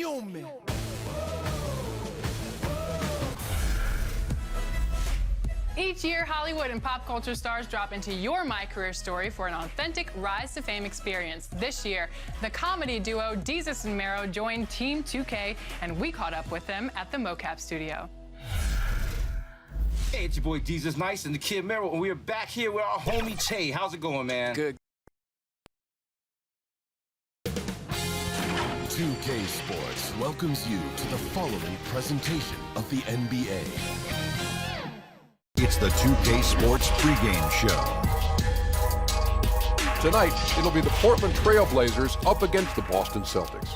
human. Each year, Hollywood and pop culture stars drop into your My Career Story for an authentic rise to fame experience. This year, the comedy duo Desus and Mero joined Team 2K, and we caught up with them at the mocap studio. Hey, it's your boy Desus Nice and the Kid Mero, and we are back here with our homie Che. How's it going, man? Good. 2K Sports welcomes you to the following presentation of the NBA. It's the 2K Sports pregame show. Tonight, it'll be the Portland Trail Blazers up against the Boston Celtics.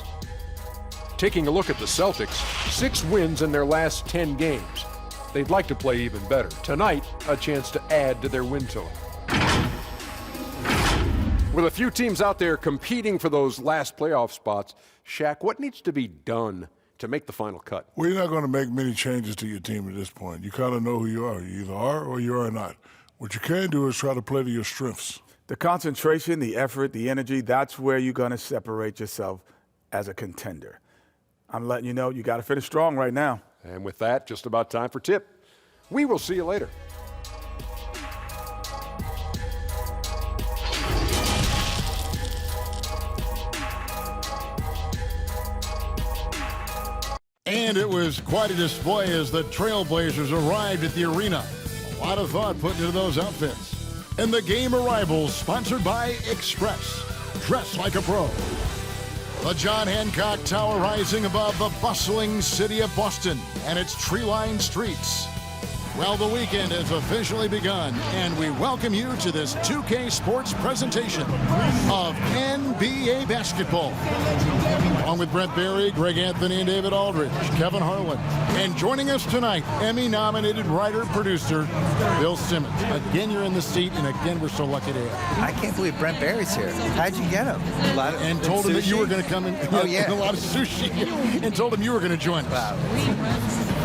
Taking a look at the Celtics, 6 wins in their last 10 games. They'd like to play even better. Tonight, a chance to add to their win total. With a few teams out there competing for those last playoff spots, Shaq, what needs to be done to make the final cut? Well, you're not going to make many changes to your team at this point. You kind of know who you are. You either are or you are not. What you can do is try to play to your strengths. The concentration, the effort, the energy, that's where you're going to separate yourself as a contender. I'm letting you know you got to finish strong right now. And with that, just about time for tip. We will see you later. And it was quite a display as the Trailblazers arrived at the arena. A lot of thought put into those outfits. And the game arrivals sponsored by Express. Dress like a pro. The John Hancock Tower rising above the bustling city of Boston and its tree-lined streets. Well, the weekend has officially begun, and we welcome you to this 2K Sports presentation of NBA basketball. Along with Brent Barry, Greg Anthony, and David Aldridge, Kevin Harlan. And joining us tonight, Emmy-nominated writer-producer Bill Simmons. Again, you're in the seat, and again, we're so lucky to have you. I can't believe Brent Barry's here. How'd you get him? And told him that you were going to come in. Oh, yeah. A lot of sushi. And told him you were going to join us. Wow.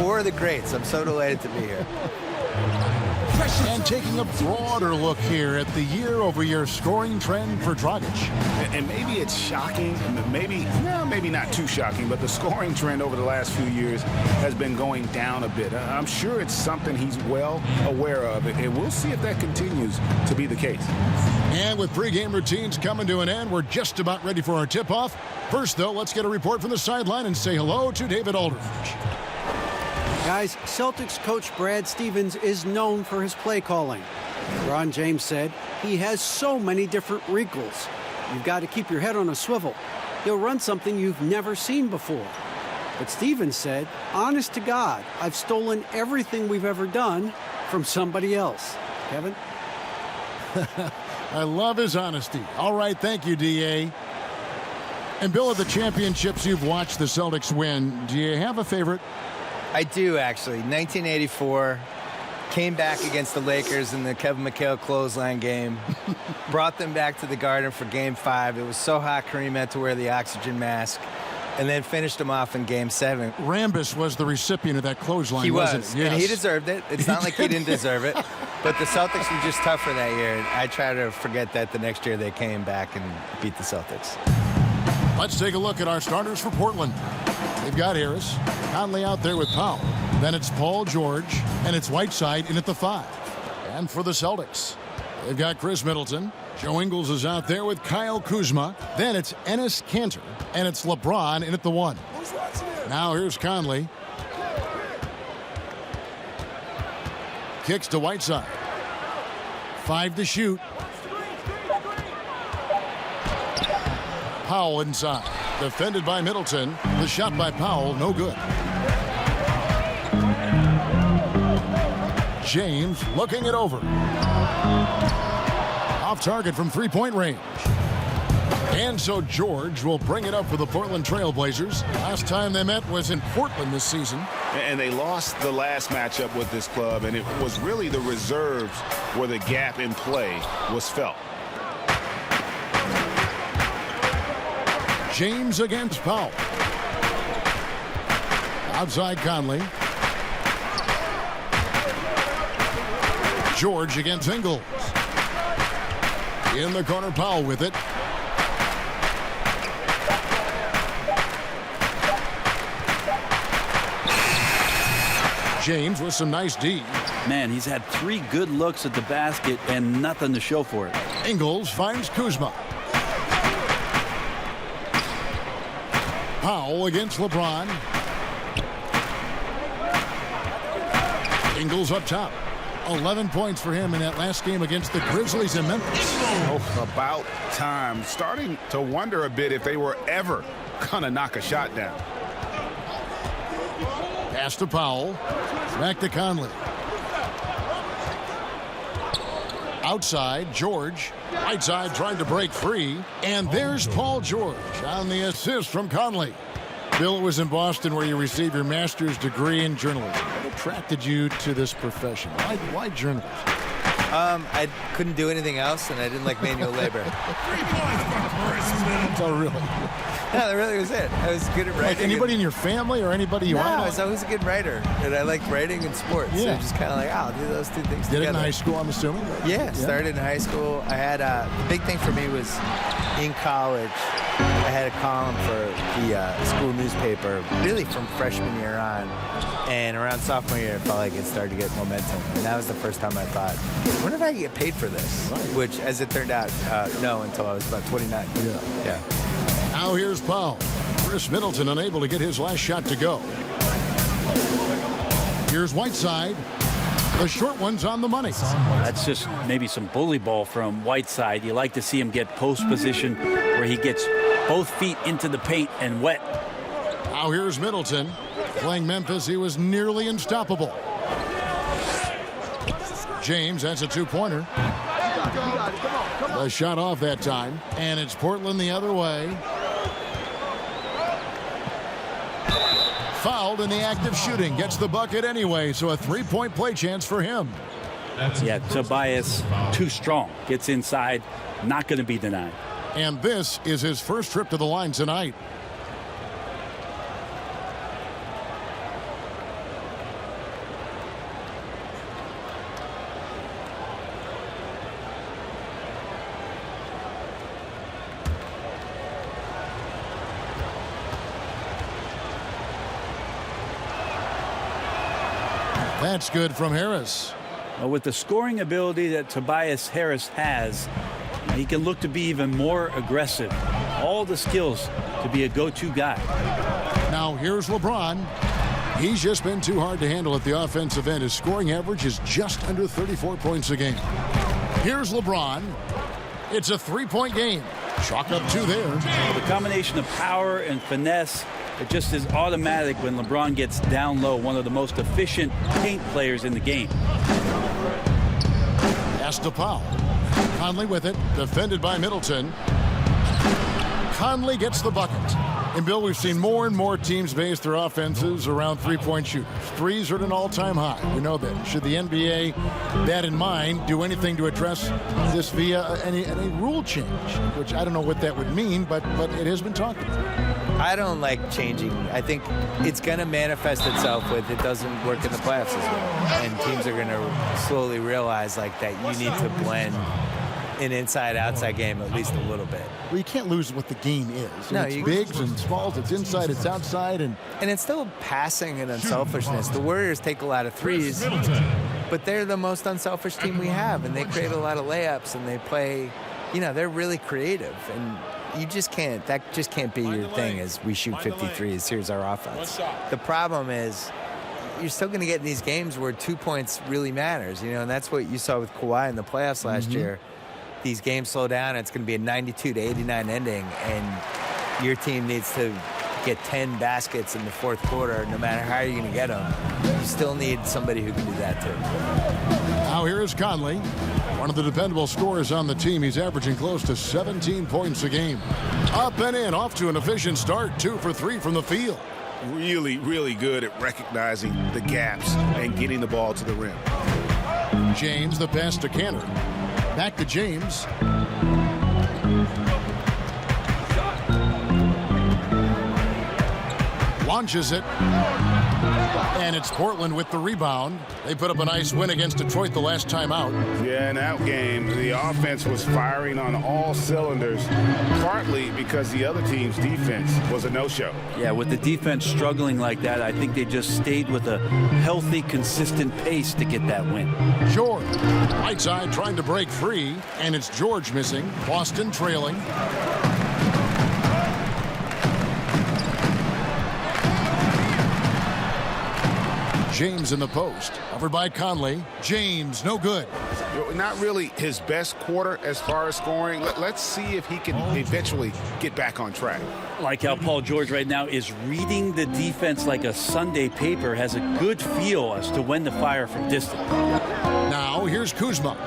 4 of the greats. I'm so delighted to be here. And taking a broader look here at the year-over-year scoring trend for Dragic. And maybe it's shocking, maybe not too shocking, but the scoring trend over the last few years has been going down a bit. I'm sure it's something he's well aware of, and we'll see if that continues to be the case. And with pregame routines coming to an end, we're just about ready for our tip-off. First, though, let's get a report from the sideline and say hello to David Aldridge. Guys, Celtics coach Brad Stevens is known for his play calling. LeBron James said he has so many different wrinkles. You've got to keep your head on a swivel. He'll run something you've never seen before. But Stevens said, honest to God, I've stolen everything we've ever done from somebody else. Kevin? I love his honesty. All right, thank you, D.A. And Bill, of the championships you've watched the Celtics win, do you have a favorite? I do, actually. 1984, came back against the Lakers in the Kevin McHale clothesline game. Brought them back to the Garden for Game 5. It was so hot, Kareem had to wear the oxygen mask. And then finished them off in Game 7. Rambis was the recipient of that clothesline, he wasn't was, he? Yes. And he deserved it. It's not like he didn't deserve it. But the Celtics were just tougher that year. I try to forget that the next year they came back and beat the Celtics. Let's take a look at our starters for Portland. They've got Harris, Conley out there with Powell. Then it's Paul George, and it's Whiteside in at the 5. And for the Celtics, they've got Chris Middleton. Joe Ingles is out there with Kyle Kuzma. Then it's Enes Kanter, and it's LeBron in at the 1. Now here's Conley. Kicks to Whiteside. 5 to shoot. Powell inside. Defended by Middleton. The shot by Powell, no good. James looking it over. Off target from three-point range. And so George will bring it up for the Portland Trail Blazers. Last time they met was in Portland this season. And they lost the last matchup with this club, and it was really the reserves where the gap in play was felt. James against Powell. Outside Conley. George against Ingles. In the corner, Powell with it. James with some nice D. Man, he's had 3 good looks at the basket and nothing to show for it. Ingles finds Kuzma. Powell against LeBron. Ingles up top. 11 points for him in that last game against the Grizzlies in Memphis. Oh, about time. Starting to wonder a bit if they were ever going to knock a shot down. Pass to Powell. Back to Conley. Outside, George. Whiteside trying to break free. And there's Paul George on the assist from Conley. Bill, it was in Boston where you received your master's degree in journalism. What attracted you to this profession? Why journalism? I couldn't do anything else, and I didn't like manual labor. Oh, really? No, that really was it. I was good at writing. Like anybody in your family or anybody you No, know? I was always a good writer, and I liked writing and sports. Yeah. So just kind of like, I'll do those 2 things Did together. it in high school, I'm assuming? Yeah, started in high school. I had the big thing for me was in college. I had a column for the school newspaper, really from freshman year on. And around sophomore year, I felt like it started to get momentum. And that was the first time I thought, I wonder if I could get paid for this. Right. Which, as it turned out, no, until I was about 29. Yeah. Now here's Powell. Chris Middleton unable to get his last shot to go. Here's Whiteside. The short one's on the money. That's just maybe some bully ball from Whiteside. You like to see him get post position where he gets both feet into the paint and wet. Now here's Middleton. Playing Memphis, he was nearly unstoppable. James, that's a 2-pointer. The shot off that time, and it's Portland the other way. Fouled in the act of shooting, gets the bucket anyway, so a 3-point play chance for him. Yeah, Tobias, too strong. Gets inside, not going to be denied. And this is his first trip to the line tonight. That's good from Harris. Well, with the scoring ability that Tobias Harris has, he can look to be even more aggressive. All the skills to be a go-to guy. Now here's LeBron. He's just been too hard to handle at the offensive end. His scoring average is just under 34 points a game. Here's LeBron. It's a 3-point game. Chalk up 2 there. Well, the combination of power and finesse, it just is automatic when LeBron gets down low. One of the most efficient paint players in the game. Pass to Powell. Conley with it, defended by Middleton. Conley gets the bucket. And Bill, we've seen more and more teams base their offenses around 3-point shooters. Threes are at an all-time high. We know that. Should the NBA, that in mind, do anything to address this via any rule change? Which I don't know what that would mean, but it has been talked about. I don't like changing. I think it's going to manifest itself with it doesn't work in the playoffs as well. And teams are going to slowly realize like that you need to blend an inside-outside game at least a little bit. Well, you can't lose what the game is. No, it's bigs and smalls, it's inside, it's outside. And it's still passing and unselfishness. The Warriors take a lot of threes, but they're the most unselfish team we have, and they create a lot of layups, and they play, they're really creative. And you just can't, that just can't be your thing as we shoot 53s, here's our offense. The problem is you're still going to get in these games where 2 points really matters, and that's what you saw with Kawhi in the playoffs last year. These games slow down, it's going to be a 92-89 ending, and your team needs to get 10 baskets in the fourth quarter, no matter how you're going to get them. You still need somebody who can do that, too. Now here is Conley, one of the dependable scorers on the team. He's averaging close to 17 points a game. Up and in, off to an efficient start, 2 for 3 from the field. Really, really good at recognizing the gaps and getting the ball to the rim. James, the pass to Canner. Back to James. Launches it. And it's Portland with the rebound. They put up a nice win against Detroit the last time out. Yeah, in that game, the offense was firing on all cylinders, partly because the other team's defense was a no-show. Yeah, with the defense struggling like that, I think they just stayed with a healthy, consistent pace to get that win. George, right side trying to break free, and it's George missing. Boston trailing. James in the post. Covered by Conley. James, no good. Not really his best quarter as far as scoring. Let's see if he can eventually get back on track. Like how Paul George right now is reading the defense like a Sunday paper, has a good feel as to when to fire from distance. Now here's Kuzma.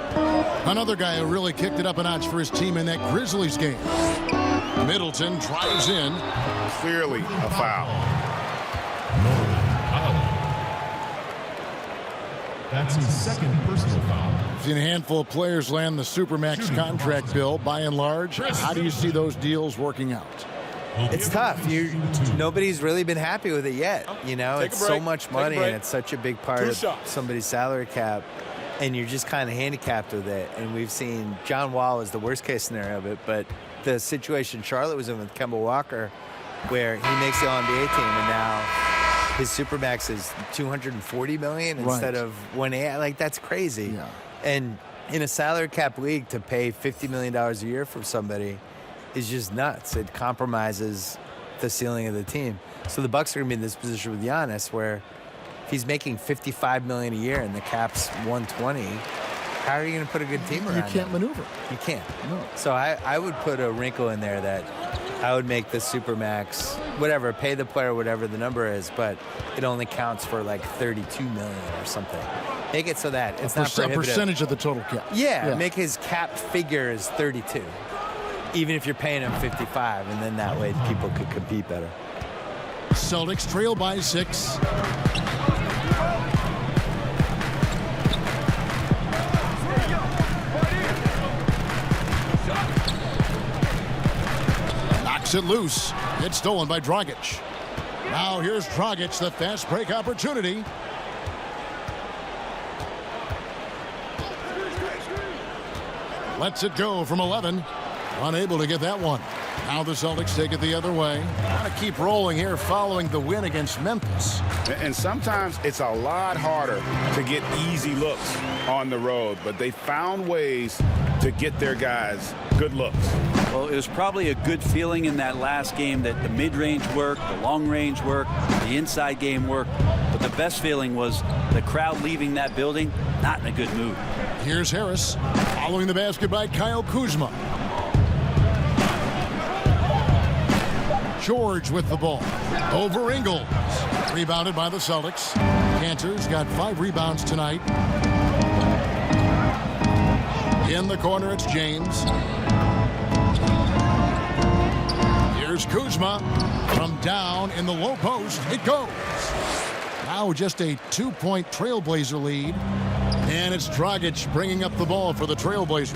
Another guy who really kicked it up a notch for his team in that Grizzlies game. Middleton drives in. Clearly a foul. That's his second personal foul. Seen a handful of players land the Supermax contract bill. By and large, how do you see those deals working out? It's tough. Nobody's really been happy with it yet. You know, it's so much money and it's such a big part of somebody's salary cap, and you're just kind of handicapped with it. And we've seen John Wall is the worst case scenario of it, but the situation Charlotte was in with Kemba Walker, where he makes the All-NBA team, and now his Supermax is $240 million instead of $180. Like, that's crazy. Yeah. And in a salary cap league, to pay $50 million a year for somebody is just nuts. It compromises the ceiling of the team. So the Bucks are going to be in this position with Giannis, where if he's making $55 million a year and the cap's $120, how are you going to put a good team around You can't him? maneuver. You can't. No. So I would put a wrinkle in there that I would make the Supermax, whatever, pay the player whatever the number is, but it only counts for like $32 million or something. Make it so that it's not prohibitive. A percentage of the total cap. Yeah, make his cap figure is 32, even if you're paying him 55, and then that way people could compete better. Celtics trail by 6. Knocks it loose. It's stolen by Dragic. Now here's Dragic, the fast break opportunity. Lets it go from 11. Unable to get that one. Now the Celtics take it the other way. Got to keep rolling here following the win against Memphis. And sometimes it's a lot harder to get easy looks on the road, but they found ways to get their guys good looks. Well, it was probably a good feeling in that last game that the mid-range worked, the long-range worked, the inside game worked. But the best feeling was the crowd leaving that building not in a good mood. Here's Harris following the basket by Kyle Kuzma. George with the ball. Over Ingles. Rebounded by the Celtics. Cantor's got 5 rebounds tonight. In the corner, it's James. Here's Kuzma. From down in the low post, it goes. Now just a 2-point Trailblazer lead. And it's Dragic bringing up the ball for the Trailblazers.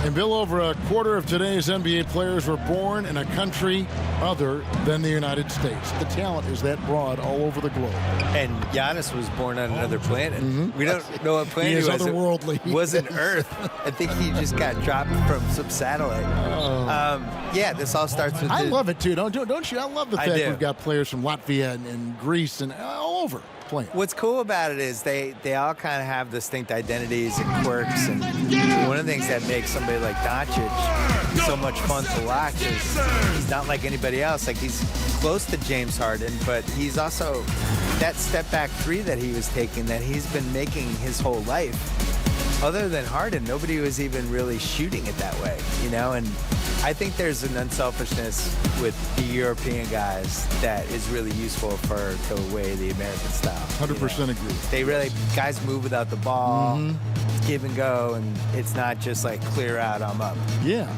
And Bill, over a quarter of today's NBA players were born in a country other than the United States. The talent is that broad all over the globe. And Giannis was born on another planet. Mm-hmm. We don't know what planet he he is was. otherworldly. It wasn't Earth. I think he just got dropped from some satellite. Yeah, this all starts with. I love it too, don't you? I love the fact do. we've got players from Latvia and Greece and all over playing. What's cool about it is they all kind of have distinct identities and quirks, and one of the things that makes somebody like Doncic so much fun to watch is he's not like anybody else. Like, he's close to James Harden, but he's also that step back 3 that he was taking that he's been making his whole life. Other than Harden, nobody was even really shooting it that way, you know? And I think there's an unselfishness with the European guys that is really useful for the way the American style. 100% agree. They really, guys move without the ball, give and go, and it's not just like clear out, I'm up. Yeah.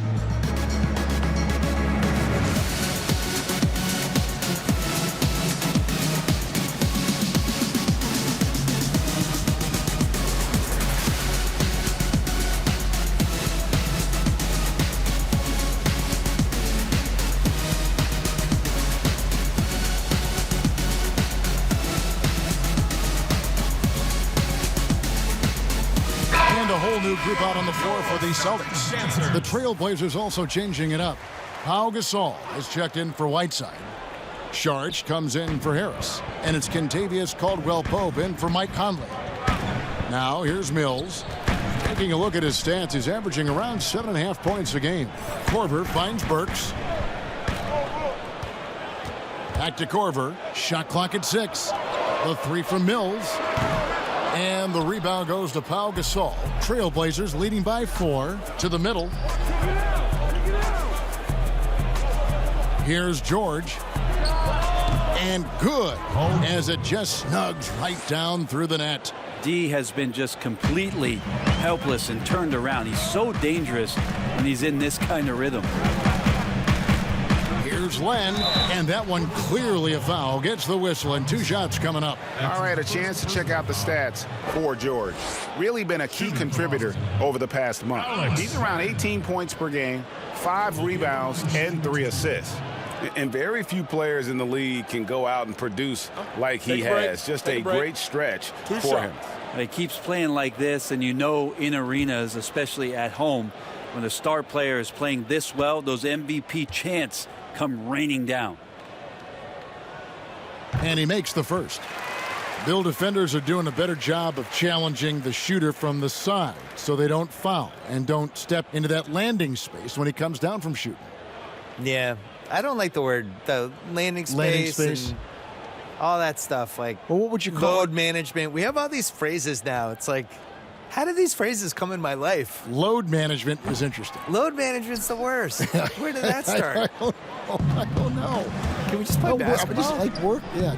new group out on the floor for the Celtics. The Trailblazers also changing it up. Pau Gasol is checked in for Whiteside. Saric comes in for Harris. And it's Kentavious Caldwell-Pope in for Mike Conley. Now here's Mills. Taking a look at his stats, he's averaging around 7.5 points a game. Korver finds Burks. Back to Korver. Shot clock at 6. The three from Mills. And the rebound goes to Pau Gasol. Trailblazers leading by 4 to the middle. Here's George. And good as it just snugs right down through the net. D has been just completely helpless and turned around. He's so dangerous when he's in this kind of rhythm. Here's Len, and that one clearly a foul. Gets the whistle, and 2 shots coming up. All right, a chance to check out the stats for George. Really been a key contributor over the past month. He's around 18 points per game, 5 rebounds, and 3 assists. And very few players in the league can go out and produce like he has. Just a great stretch for him. He keeps playing like this, and you know in arenas, especially at home, when a star player is playing this well, those MVP chants come raining down. And he makes the first. Bill defenders are doing a better job of challenging the shooter from the side so they don't foul and don't step into that landing space when he comes down from shooting. Yeah. I don't like the landing space and all that stuff. Like, well, what would you call load management? We have all these phrases now. It's like, how did these phrases come in my life? Load management is interesting. Load management's the worst. Where did that start? I don't know. Can we just play basketball? Just like work. Yeah,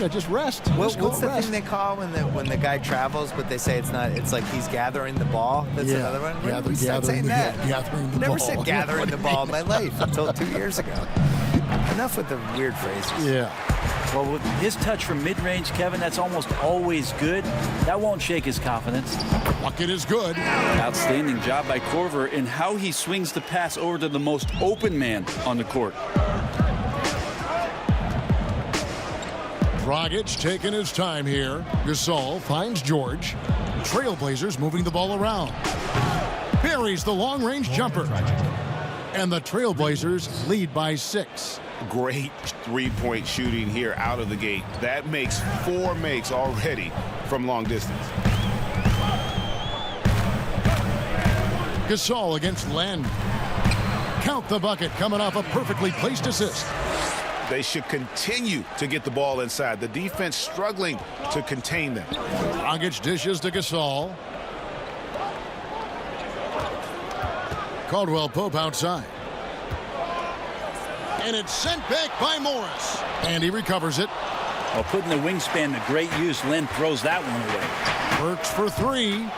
just rest. What's the thing they call when the guy travels, but they say it's not? It's like he's gathering the ball. That's another one. Gathering the Never ball. said gathering the ball in my life until 2 years ago. Enough with the weird phrases. Yeah. Well, with his touch from mid-range, Kevin, that's almost always good. That won't shake his confidence. Bucket is good. Outstanding job by Korver in how he swings the pass over to the most open man on the court. Dragic taking his time here. Gasol finds George. Trailblazers moving the ball around. Buries the long-range jumper. And the Trailblazers lead by 6. Great three-point shooting here out of the gate. That makes 4 makes already from long distance. Gasol against Len. Count the bucket coming off a perfectly placed assist. They should continue to get the ball inside. The defense struggling to contain them. Dragic dishes to Gasol. Caldwell-Pope outside. And it's sent back by Morris. And he recovers it. Well, putting the wingspan to great use, Len throws that one away. Burks for 3.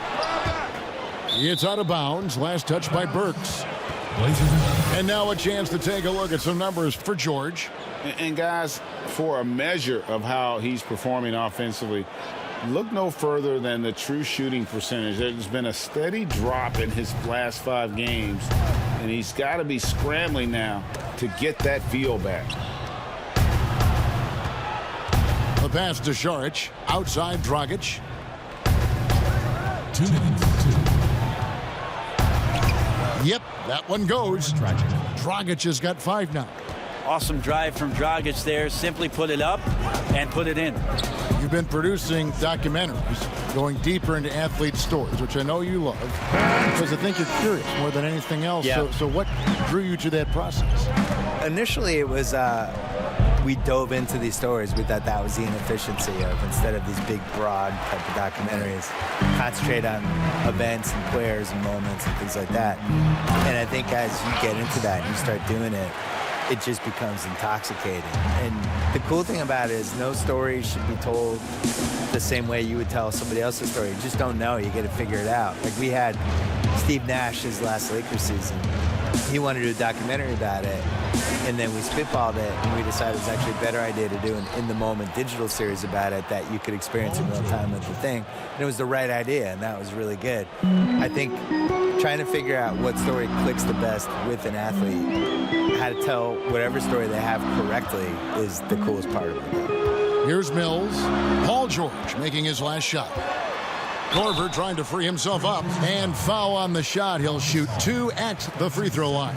It's out of bounds. Last touch by Burks. And now a chance to take a look at some numbers for George. And guys, for a measure of how he's performing offensively, look no further than the true shooting percentage. There's been a steady drop in his last 5 games, and he's got to be scrambling now to get that feel back. The pass to Saric. Outside Dragic. 2 minutes. Yep, that one goes. Dragic has got 5 now. Awesome drive from Dragic there. Simply put it up and put it in. You've been producing documentaries, going deeper into athlete stories, which I know you love, because I think you're curious more than anything else. Yeah. So what drew you to that process? Initially, it was we dove into these stories. We thought that was the inefficiency of, instead of these big, broad type of documentaries, concentrate on events and players and moments and things like that. And I think as you get into that and you start doing it, it just becomes intoxicating. And the cool thing about it is no story should be told the same way you would tell somebody else's story. You just don't know. You got to figure it out. Like we had Steve Nash his last Lakers season. He wanted to do a documentary about it. And then we spitballed it, and we decided it was actually a better idea to do an in-the-moment digital series about it that you could experience in real time with the thing. And it was the right idea, and that was really good. I think trying to figure out what story clicks the best with an athlete, how to tell whatever story they have correctly is the coolest part of it. Here's Mills. Paul George making his last shot. Korver trying to free himself up. And foul on the shot. He'll shoot 2 at the free throw line.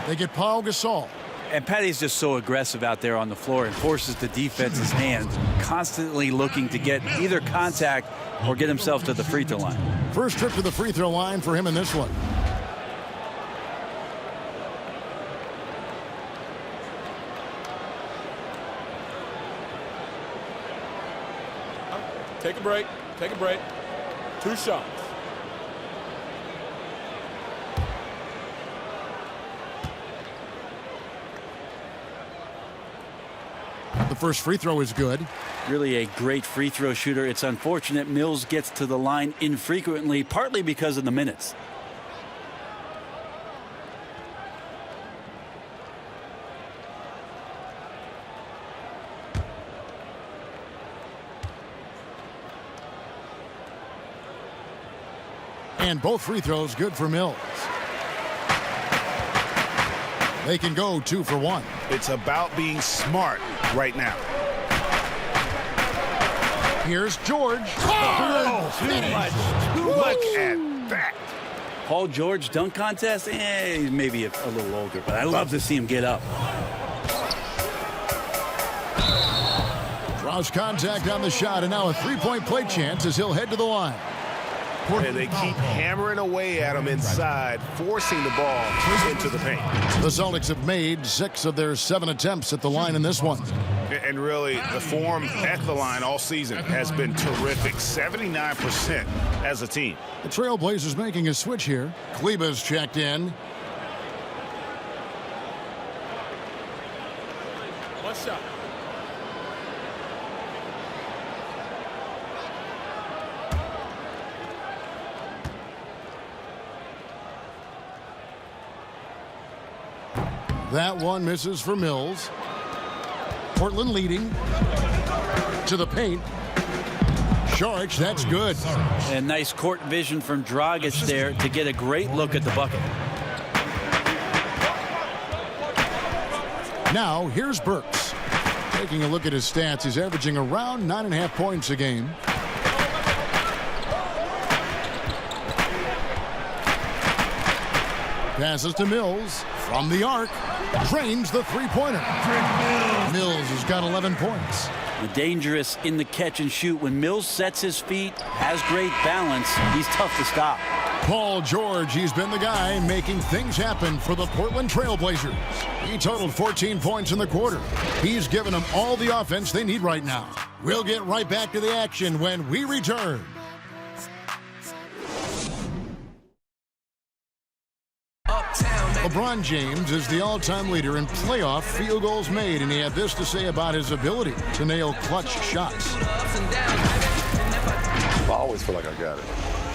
They get Paul Gasol. And Patty's just so aggressive out there on the floor and forces the defense's hand, constantly looking to get either contact or get himself to the free throw line. First trip to the free throw line for him in this one. Take a break. Take a break. 2 shots. The first free throw is good. Really a great free throw shooter. It's unfortunate Mills gets to the line infrequently, partly because of the minutes. And both free throws good for Mills. They can go 2 for 1. It's about being smart right now. Here's George. Oh, look at that. Paul George dunk contest? He's maybe a little older, but I love to see him get up. Draws contact on the shot, and now a three-point play chance as he'll head to the line. And they keep hammering away at him inside, forcing the ball into the paint. The Celtics have made 6 of their 7 attempts at the line in this one. And really, the form at the line all season has been terrific. 79% as a team. The Trailblazers making a switch here. Kleba's checked in. One shot. That one misses for Mills. Portland leading to the paint. Sharch, that's good. And nice court vision from Dragic there to get a great look at the bucket. Now here's Burks. Taking a look at his stats, he's averaging around 9.5 points a game. Passes to Mills from the arc. Drains the three-pointer. Mills has got 11 points. Dangerous in the catch and shoot. When Mills sets his feet, has great balance, he's tough to stop. Paul George, he's been the guy making things happen for the Portland Trailblazers. He totaled 14 points in the quarter. He's given them all the offense they need right now. We'll get right back to the action when we return. LeBron James is the all-time leader in playoff field goals made, and he had this to say about his ability to nail clutch shots. I always feel like I got it.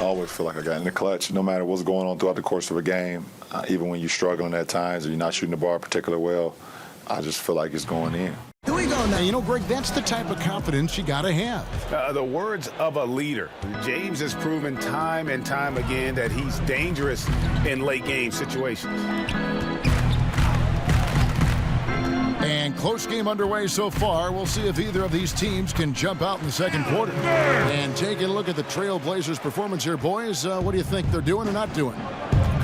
I always feel like I got it in the clutch, no matter what's going on throughout the course of a game. Even when you're struggling at times or you're not shooting the ball particularly well, I just feel like it's going in. Here we go now. You know, Greg, that's the type of confidence you got to have. The words of a leader. James has proven time and time again that he's dangerous in late game situations. And close game underway so far. We'll see if either of these teams can jump out in the second quarter. And taking a look at the Trailblazers' performance here, boys, what do you think they're doing or not doing?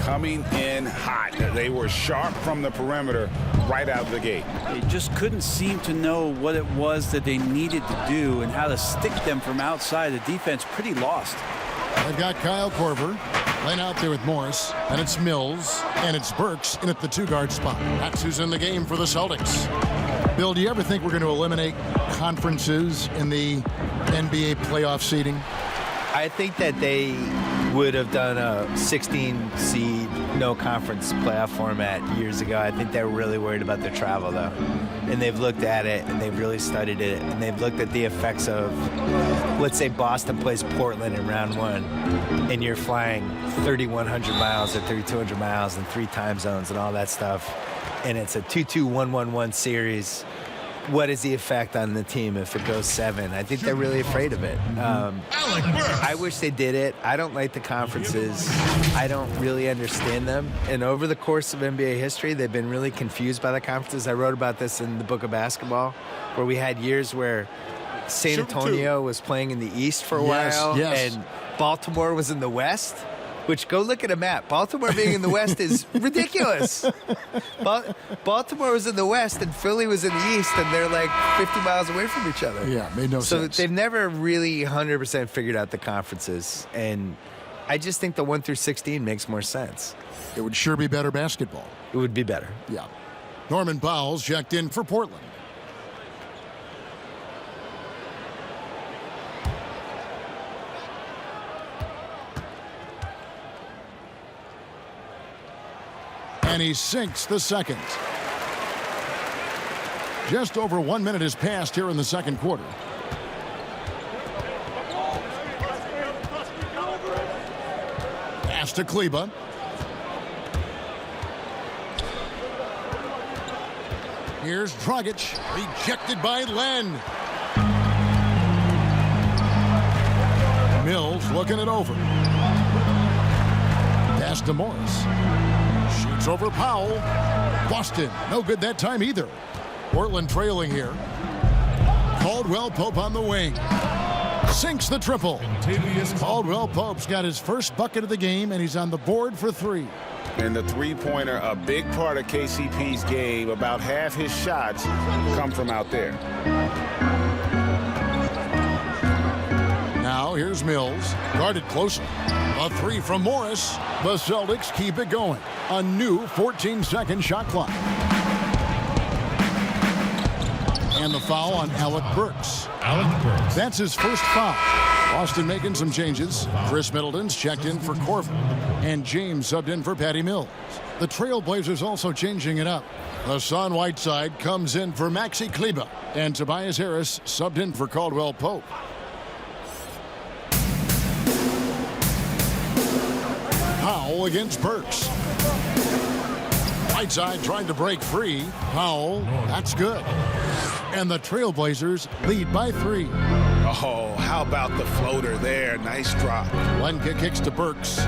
Coming in hot. They were sharp from the perimeter right out of the gate. They just couldn't seem to know what it was that they needed to do and how to stick them from outside. The defense pretty lost. They've got Kyle Korver laying out there with Morris, and it's Mills, and it's Burks in at the 2-guard spot. That's who's in the game for the Celtics. Bill, do you ever think we're going to eliminate conferences in the NBA playoff seeding? I think that they would have done a 16 seed no conference playoff format years ago. I think they're really worried about their travel though. And they've looked at it and they've really studied it and they've looked at the effects of, let's say Boston plays Portland in round 1 and you're flying 3,100 miles or 3,200 miles in 3 time zones and all that stuff. And it's a 2-2-1-1-1 series. What is the effect on the team if it goes 7? I think they're really afraid of it. I wish they did it. I don't like the conferences. I don't really understand them. And over the course of NBA history, they've been really confused by the conferences. I wrote about this in the book of basketball, where we had years where San Antonio was playing in the East for a Yes, while, yes. and Baltimore was in the West. Which, go look at a map. Baltimore being in the West is ridiculous. Baltimore was in the West and Philly was in the East, and they're like 50 miles away from each other. Yeah, made no sense. So they've never really 100% figured out the conferences, and I just think the 1 through 16 makes more sense. It would sure be better basketball. It would be better. Yeah. Norman Powell's checked in for Portland. And he sinks the second. Just over 1 minute has passed here in the second quarter. Pass to Kleba. Here's Dragic, rejected by Len. Mills looking it over. Pass to Morris. Shoots over Powell. Boston, no good that time either. Portland trailing here. Caldwell Pope on the wing. Sinks the triple. Caldwell Pope's got his first bucket of the game, and he's on the board for 3. And the three-pointer, a big part of KCP's game. About half his shots come from out there. Now here's Mills, guarded closer. A 3 from Morris. The Celtics keep it going. A new 14-second shot clock. And the foul on Alec Burks. That's his first foul. Boston making some changes. Chris Middleton's checked in for Corver. And James subbed in for Patty Mills. The Trailblazers also changing it up. Hassan Whiteside comes in for Maxi Kleba. And Tobias Harris subbed in for Caldwell Pope. Powell against Burks. Whiteside trying to break free. Powell, that's good. And the Trailblazers lead by 3. Oh, how about the floater there? Nice drop. Lenka kicks to Burks.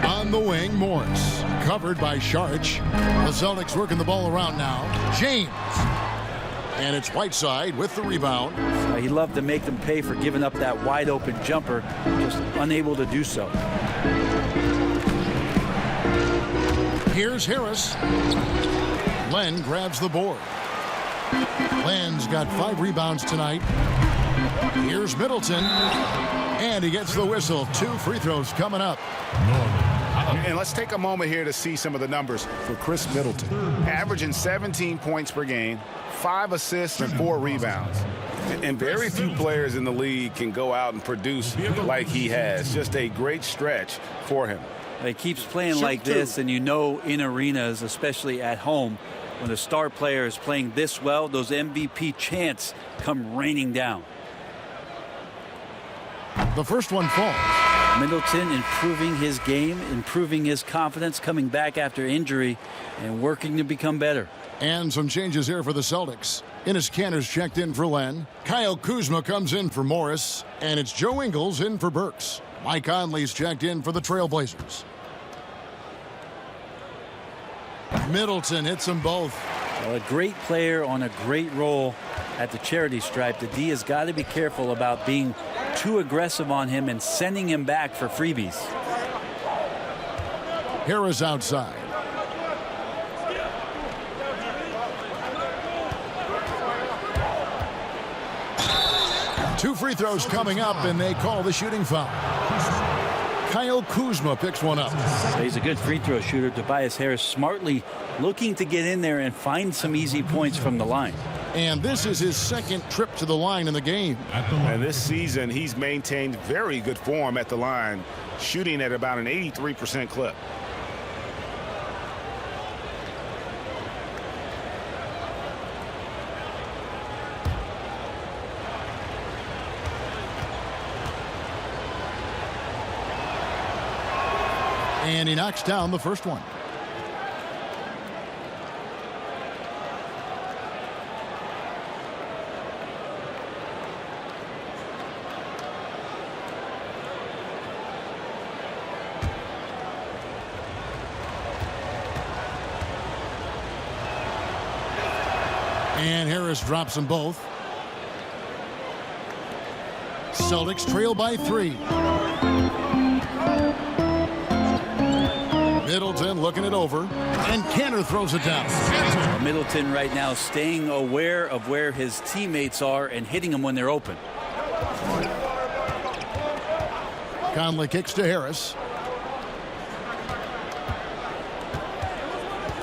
On the wing, Morris. Covered by Sharch. The Celtics working the ball around now. James. And it's Whiteside with the rebound. He loved to make them pay for giving up that wide open jumper, just unable to do so. Here's Harris. Len grabs the board. Len's got 5 rebounds tonight. Here's Middleton. And he gets the whistle. 2 free throws coming up. And let's take a moment here to see some of the numbers for Chris Middleton. Averaging 17 points per game, 5 assists, and 4 rebounds. And very few players in the league can go out and produce like he has. Just a great stretch for him. He keeps playing like this, and you know in arenas, especially at home, when a star player is playing this well, those MVP chants come raining down. The first one falls. Middleton improving his game, improving his confidence, coming back after injury, and working to become better. And some changes here for the Celtics. Enes Kanter's checked in for Len. Kyle Kuzma comes in for Morris. And it's Joe Ingles in for Burks. Mike Conley's checked in for the Trailblazers. Middleton hits them both. Well, a great player on a great role at the charity stripe. The D has got to be careful about being too aggressive on him and sending him back for freebies. Harris outside. Two free throws coming up, and they call the shooting foul. Kyle Kuzma picks one up. So he's a good free throw shooter. Tobias Harris smartly looking to get in there and find some easy points from the line. And this is his second trip to the line in the game. And this season, he's maintained very good form at the line, shooting at about an 83% clip. And he knocks down the first one. And Harris drops them both. Celtics trail by 3. Middleton looking it over, and Cantor throws it down. Middleton right now staying aware of where his teammates are and hitting them when they're open. Conley kicks to Harris.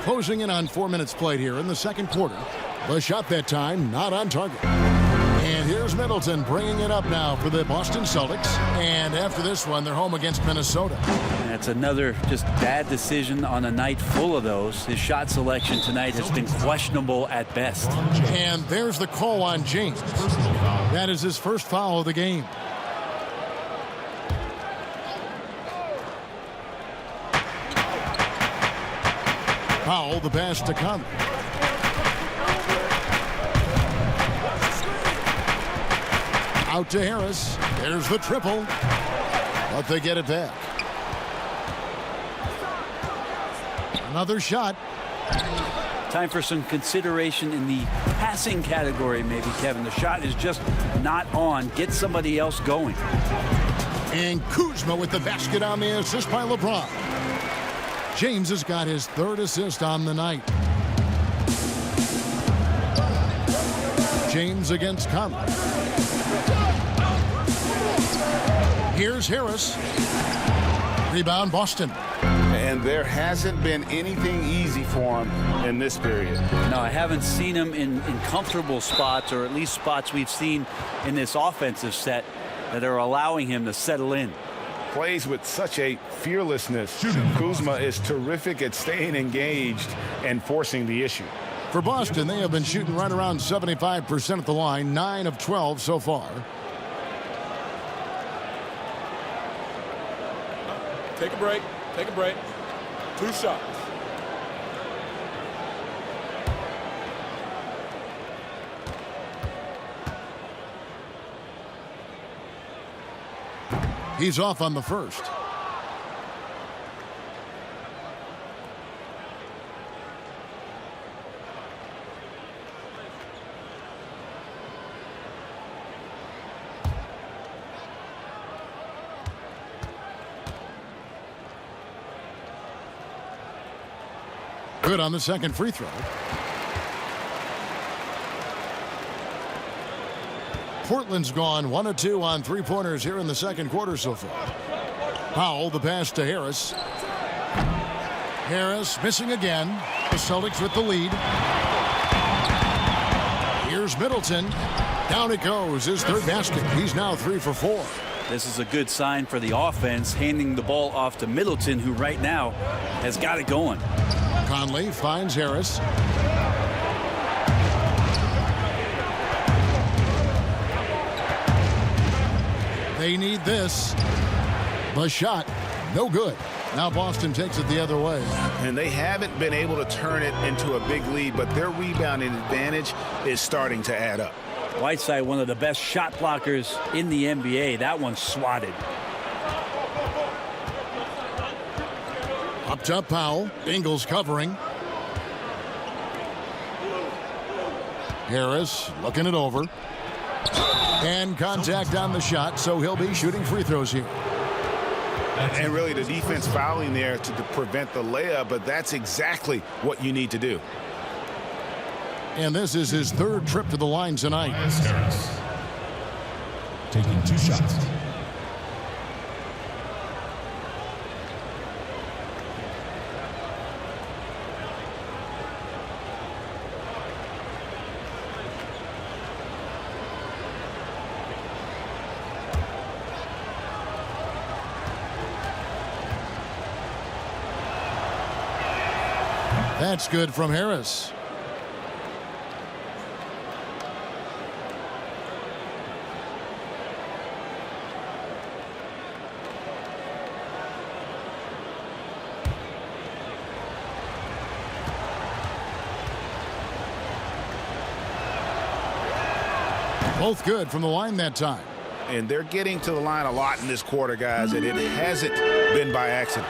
Closing in on 4 minutes played here in the second quarter. The shot that time not on target. And here's Middleton bringing it up now for the Boston Celtics. And after this one, they're home against Minnesota. That's another just bad decision on a night full of those. His shot selection tonight has been questionable at best. And there's the call on James. That is his first foul of the game. Powell, the pass to Conley. Out to Harris. There's the triple. But they get it back. Another shot. Time for some consideration in the passing category, maybe, Kevin. The shot is just not on. Get somebody else going. And Kuzma with the basket on the assist by LeBron. James has got his 3rd assist on the night. James against Conley. Here's Harris. Rebound Boston. And there hasn't been anything easy for him in this period. No, I haven't seen him in comfortable spots, or at least spots we've seen in this offensive set that are allowing him to settle in. Plays with such a fearlessness. Kuzma is terrific at staying engaged and forcing the issue. For Boston, they have been shooting right around 75% at the line, 9 of 12 so far. Take a break. Take a break. 2 shots. He's off on the first. Good on the second free throw. Portland's gone 1 of 2 on 3-pointers here in the second quarter so far. Powell, the pass to Harris. Harris missing again. The Celtics with the lead. Here's Middleton. Down it goes. His 3rd basket. He's now 3 for 4. This is a good sign for the offense, handing the ball off to Middleton, who right now has got it going. Conley finds Harris. They need this. The shot, no good. Now Boston takes it the other way. And they haven't been able to turn it into a big lead, but their rebounding advantage is starting to add up. Whiteside, one of the best shot blockers in the NBA. That one swatted. Up top Powell. Ingles covering. Harris looking it over. And contact on the shot, so he'll be shooting free throws here. And really the defense fouling there to prevent the layup, but that's exactly what you need to do. And this is his 3rd trip to the line tonight. Harris taking 2 shots. That's good from Harris. Both good from the line that time. And they're getting to the line a lot in this quarter, guys, and it hasn't been by accident.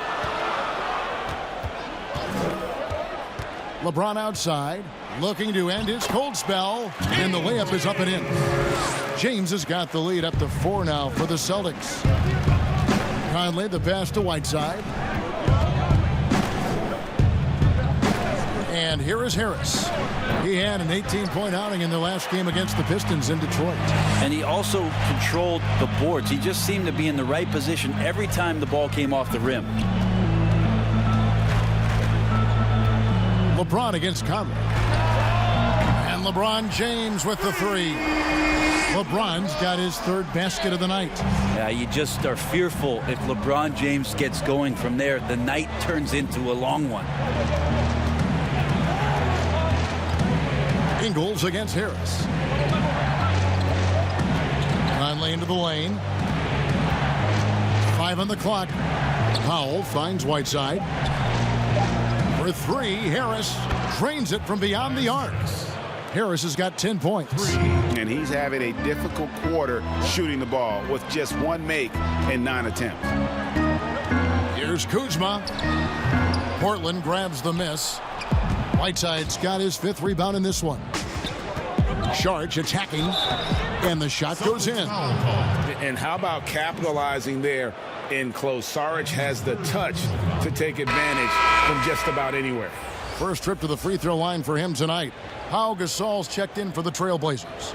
LeBron outside. looking to end his cold spell, and the layup is up and in. James has got the lead up to 4 now for the Celtics. Conley, the pass to Whiteside. And here is Harris. He had an 18-point outing in the last game against the Pistons in Detroit. And he also controlled the boards. He just seemed to be in the right position every time the ball came off the rim. LeBron against Conley. And LeBron James with the 3. LeBron's got his 3rd basket of the night. Yeah, you just are fearful if LeBron James gets going from there, the night turns into a long one. Ingles against Harris. Conley into the lane. 5 on the clock. Powell finds Whiteside. For 3, Harris drains it from beyond the arc. Harris has got 10 points. And he's having a difficult quarter shooting the ball with just 1 make and 9 attempts. Here's Kuzma. Portland grabs the miss. Whiteside's got his 5th rebound in this one. Saric attacking, and the shot goes in. And how about capitalizing there in close? Saric has the touch to take advantage from just about anywhere. First trip to the free throw line for him tonight. Pau Gasol's checked in for the Trailblazers.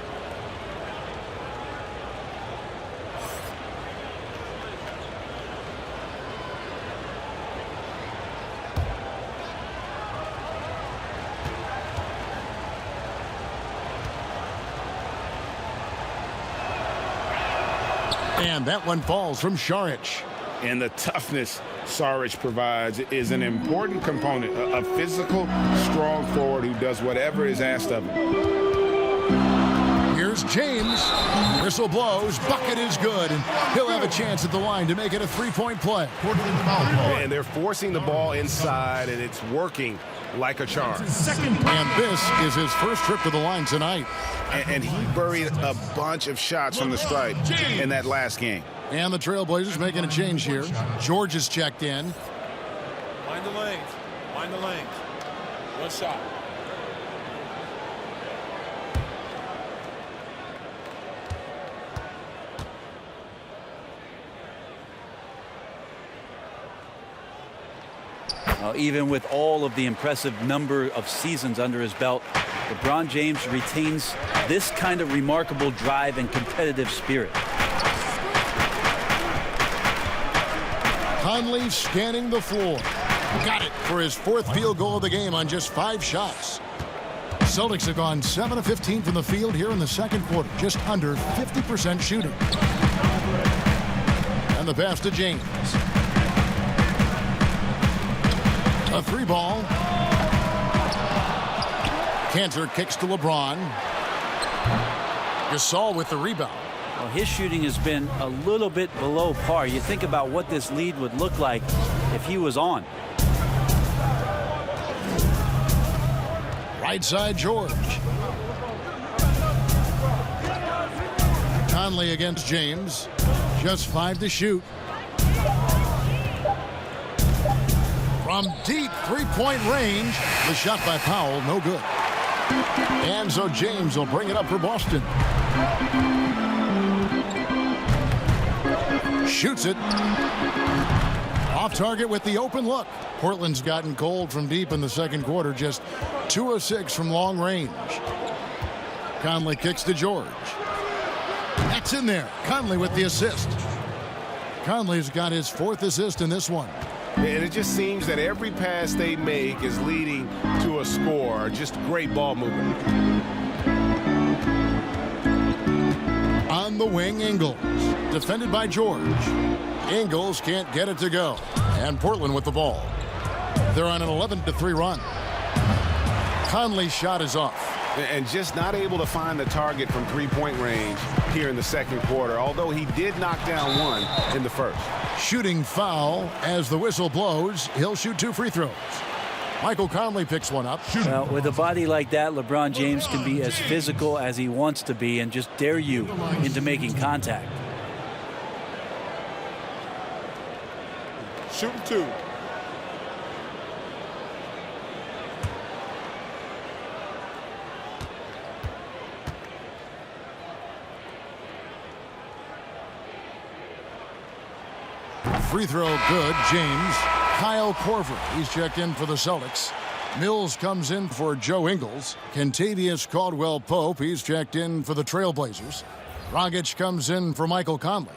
And that one falls from Saric. And the toughness Saric provides is an important component. A physical, strong forward who does whatever is asked of him. Here's James. Whistle blows. Bucket is good. And he'll have a chance at the line to make it a 3-point play. And they're forcing the ball inside, and it's working like a charm. And this is his first trip to the line tonight. And he buried a bunch of shots from the stripe in that last game. And the Trailblazers making a change here. George is checked in. Mind the lanes. Mind the lanes. 1 shot. Even with all of the impressive number of seasons under his belt, LeBron James retains this kind of remarkable drive and competitive spirit. Conley scanning the floor. Got it for his 4th field goal of the game on just 5 shots. Celtics have gone 7 of 15 from the field here in the second quarter, just under 50% shooting. And the pass to James. A 3-ball. Cantor kicks to LeBron. Gasol with the rebound. Well, his shooting has been a little bit below par. You think about what this lead would look like if he was on. Right side, George. Conley against James. Just 5 to shoot. From deep 3-point range, the shot by Powell, no good. And so James will bring it up for Boston. Shoots it. Off target with the open look. Portland's gotten cold from deep in the second quarter, just 2 of 6 from long range. Conley kicks to George. That's in there. Conley with the assist. Conley's got his 4th assist in this one. And it just seems that every pass they make is leading to a score. Just great ball movement. On the wing, Ingles. Defended by George. Ingles can't get it to go. And Portland with the ball. They're on an 11-3 run. Conley's shot is off. And just not able to find the target from 3-point range here in the second quarter, although he did knock down 1 in the first. Shooting foul as the whistle blows. He'll shoot 2 free throws. Michael Conley picks one up. Well, with a body like that, LeBron James can be as physical as he wants to be and just dare you into making contact. Shooting 2. free throw good. James. Kyle Korver, he's checked in for the Celtics. Mills comes in for Joe Ingles. Kentavious Caldwell-Pope, he's checked in for the Trailblazers. Dragic comes in for Michael Conley.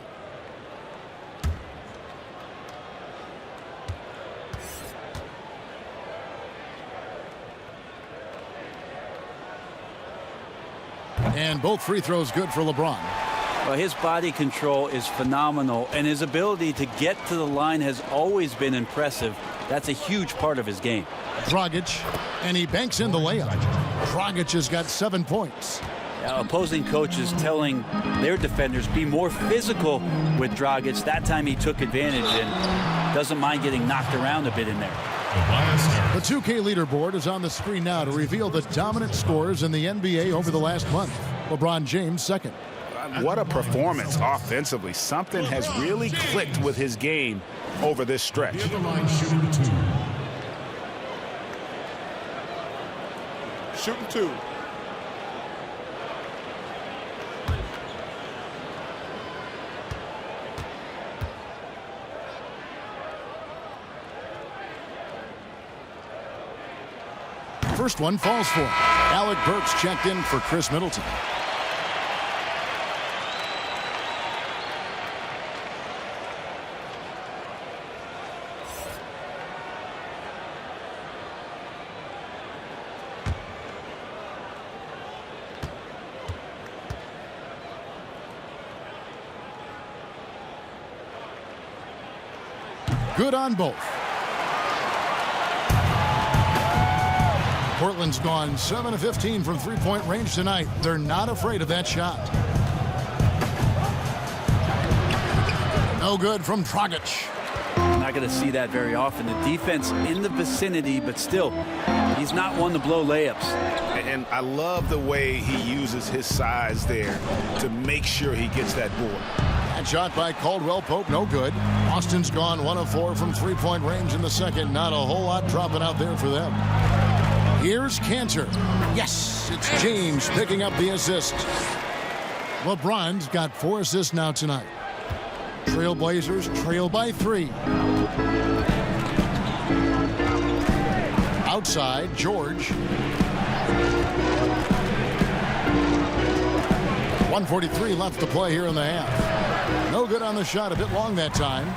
And both free throws good for LeBron. Well, his body control is phenomenal, and his ability to get to the line has always been impressive. That's a huge part of his game. Dragic, and he banks in the layup. Dragic has got 7 points. Opposing coaches telling their defenders be more physical with Dragic. That time he took advantage and doesn't mind getting knocked around a bit in there. The 2K leaderboard is on the screen now to reveal the dominant scores in the NBA over the last month. LeBron James second. What a performance offensively. Something has really clicked with his game over this stretch. Near the line, shooting 2. Shooting 2. First one falls for him. Alec Burks checked in for Chris Middleton. Good on both. Portland's gone 7 of 15 from three-point range tonight. They're not afraid of that shot. No good from Dragic. Not going to see that very often. The defense in the vicinity, but still, he's not one to blow layups. And I love the way he uses his size there to make sure he gets that board. That shot by Caldwell-Pope, no good. Austin's gone 1 of 4 from three-point range in the second. Not a whole lot dropping out there for them. Here's Cantor. Yes, it's James picking up the assist. LeBron's got 4 assists now tonight. Trailblazers trail by 3. Outside, George. 1:43 left to play here in the half. No good on the shot, a bit long that time.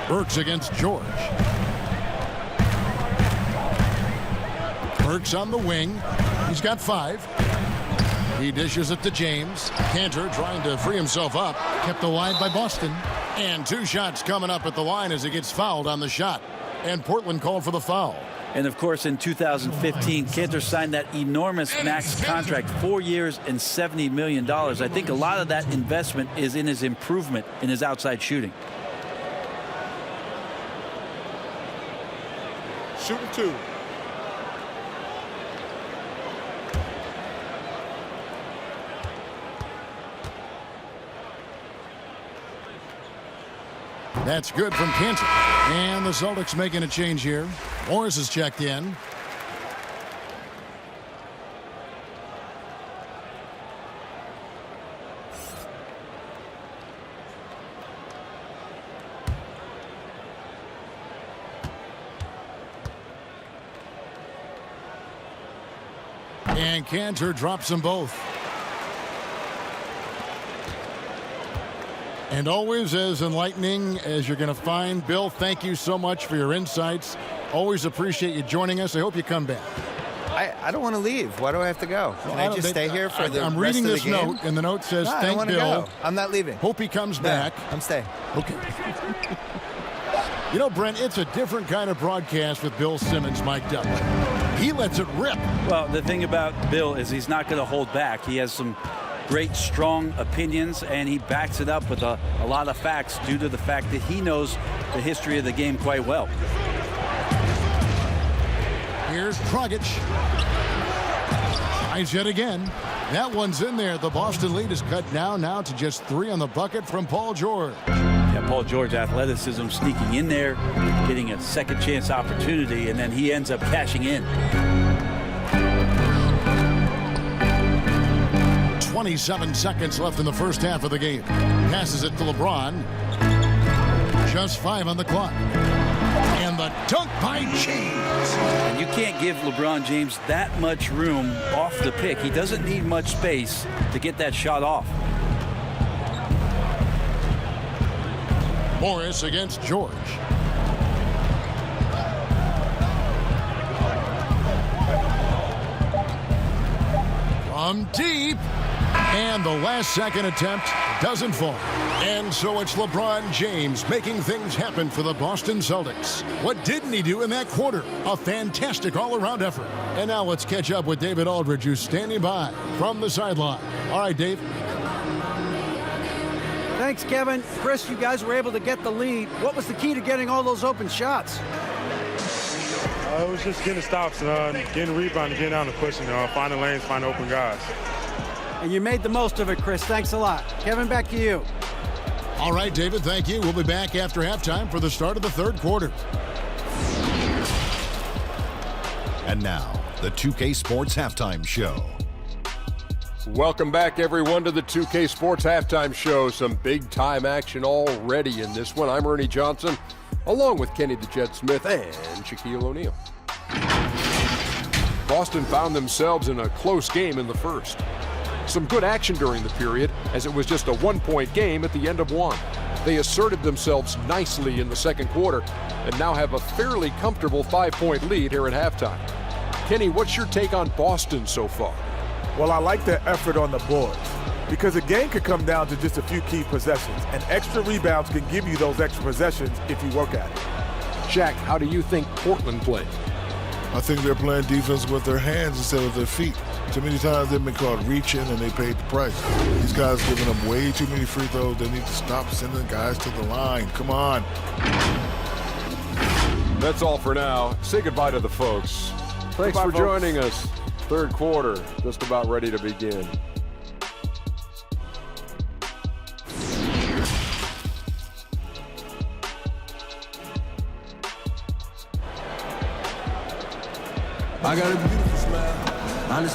Burks against George. Burks on the wing. He's got 5. He dishes it to James. Cantor trying to free himself up. Kept alive by Boston. And 2 shots coming up at the line as he gets fouled on the shot. And Portland called for the foul. And of course, in 2015, Cantor signed that enormous max contract, 4 years and $70 million. I think a lot of that investment is in his improvement in his outside shooting. Shooting 2. That's good from Cantor. And the Celtics making a change here. Morris is checked in. And Cantor drops them both. And always as enlightening as you're going to find. Bill, thank you so much for your insights. Always appreciate you joining us. I hope you come back. I don't want to leave. Why do I have to go? Can I just stay here for the I'm rest reading of the this game? note, and the note says, No, I thank wanna Bill. go. I'm not leaving. Hope he comes back. I'm staying. Okay. You know, Brent, it's a different kind of broadcast with Bill Simmons mic'd up. He lets it rip. Well, the thing about Bill is he's not going to hold back. He has some great, strong opinions, and he backs it up with a lot of facts due to the fact that he knows the history of the game quite well. Here's Dragic. Tries yet again. That one's in there. The Boston lead is cut down now to just 3 on the bucket from Paul George. Yeah, Paul George, athleticism sneaking in there, getting a second chance opportunity, and then he ends up cashing in. 27 seconds left in the first half of the game. Passes it to LeBron. Just 5 on the clock. And the dunk by James. And you can't give LeBron James that much room off the pick. He doesn't need much space to get that shot off. Morris against George. From deep. And the last second attempt doesn't fall. And so it's LeBron James making things happen for the Boston Celtics. What didn't he do in that quarter? A fantastic all-around effort. And now let's catch up with David Aldridge, who's standing by from the sideline. All right, Dave. Thanks, Kevin. Chris, you guys were able to get the lead. What was the key to getting all those open shots? It was just getting stops, getting rebound, getting out and pushing, finding lanes, finding open guys. And you made the most of it, Chris. Thanks a lot. Kevin, back to you. All right, David, thank you. We'll be back after halftime for the start of the third quarter. And now, the 2K Sports Halftime Show. Welcome back, everyone, to the 2K Sports Halftime Show. Some big-time action already in this one. I'm Ernie Johnson, along with Kenny the Jet Smith and Shaquille O'Neal. Boston found themselves in a close game in the first. Some good action during the period, as it was just a one-point game at the end of one. They asserted themselves nicely in the second quarter and now have a fairly comfortable 5-point lead here at halftime. Kenny, what's your take on Boston so far? Well, I like their effort on the boards because a game could come down to just a few key possessions, and extra rebounds can give you those extra possessions if you work at it. Shaq, how do you think Portland played? I think they're playing defense with their hands instead of their feet. Too many times they've been caught reaching and they paid the price. These guys giving up way too many free throws. They need to stop sending guys to the line. Come on. That's all for now. Say goodbye to the folks. Thanks for joining us. Third quarter, just about ready to begin. I got a beautiful smile.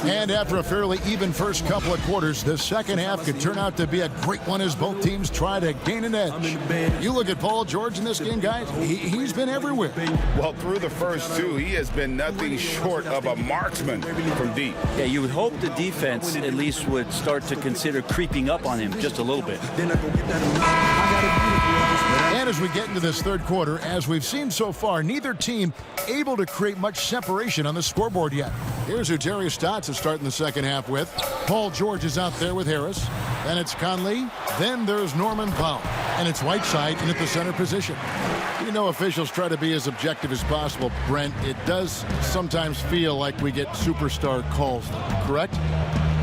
And after a fairly even first couple of quarters, the second half could turn out to be a great one as both teams try to gain an edge. You look at Paul George in this game, guys, he's been everywhere. Well, through the first two, he has been nothing short of a marksman from deep. Yeah, you would hope the defense at least would start to consider creeping up on him just a little bit. And as we get into this third quarter, as we've seen so far, neither team able to create much separation on the scoreboard yet. Here's who Terry Stotts is starting the second half with. Paul George is out there with Harris. Then it's Conley. Then there's Norman Powell. And it's Whiteside in at the center position. You know, officials try to be as objective as possible, Brent. It does sometimes feel like we get superstar calls, correct?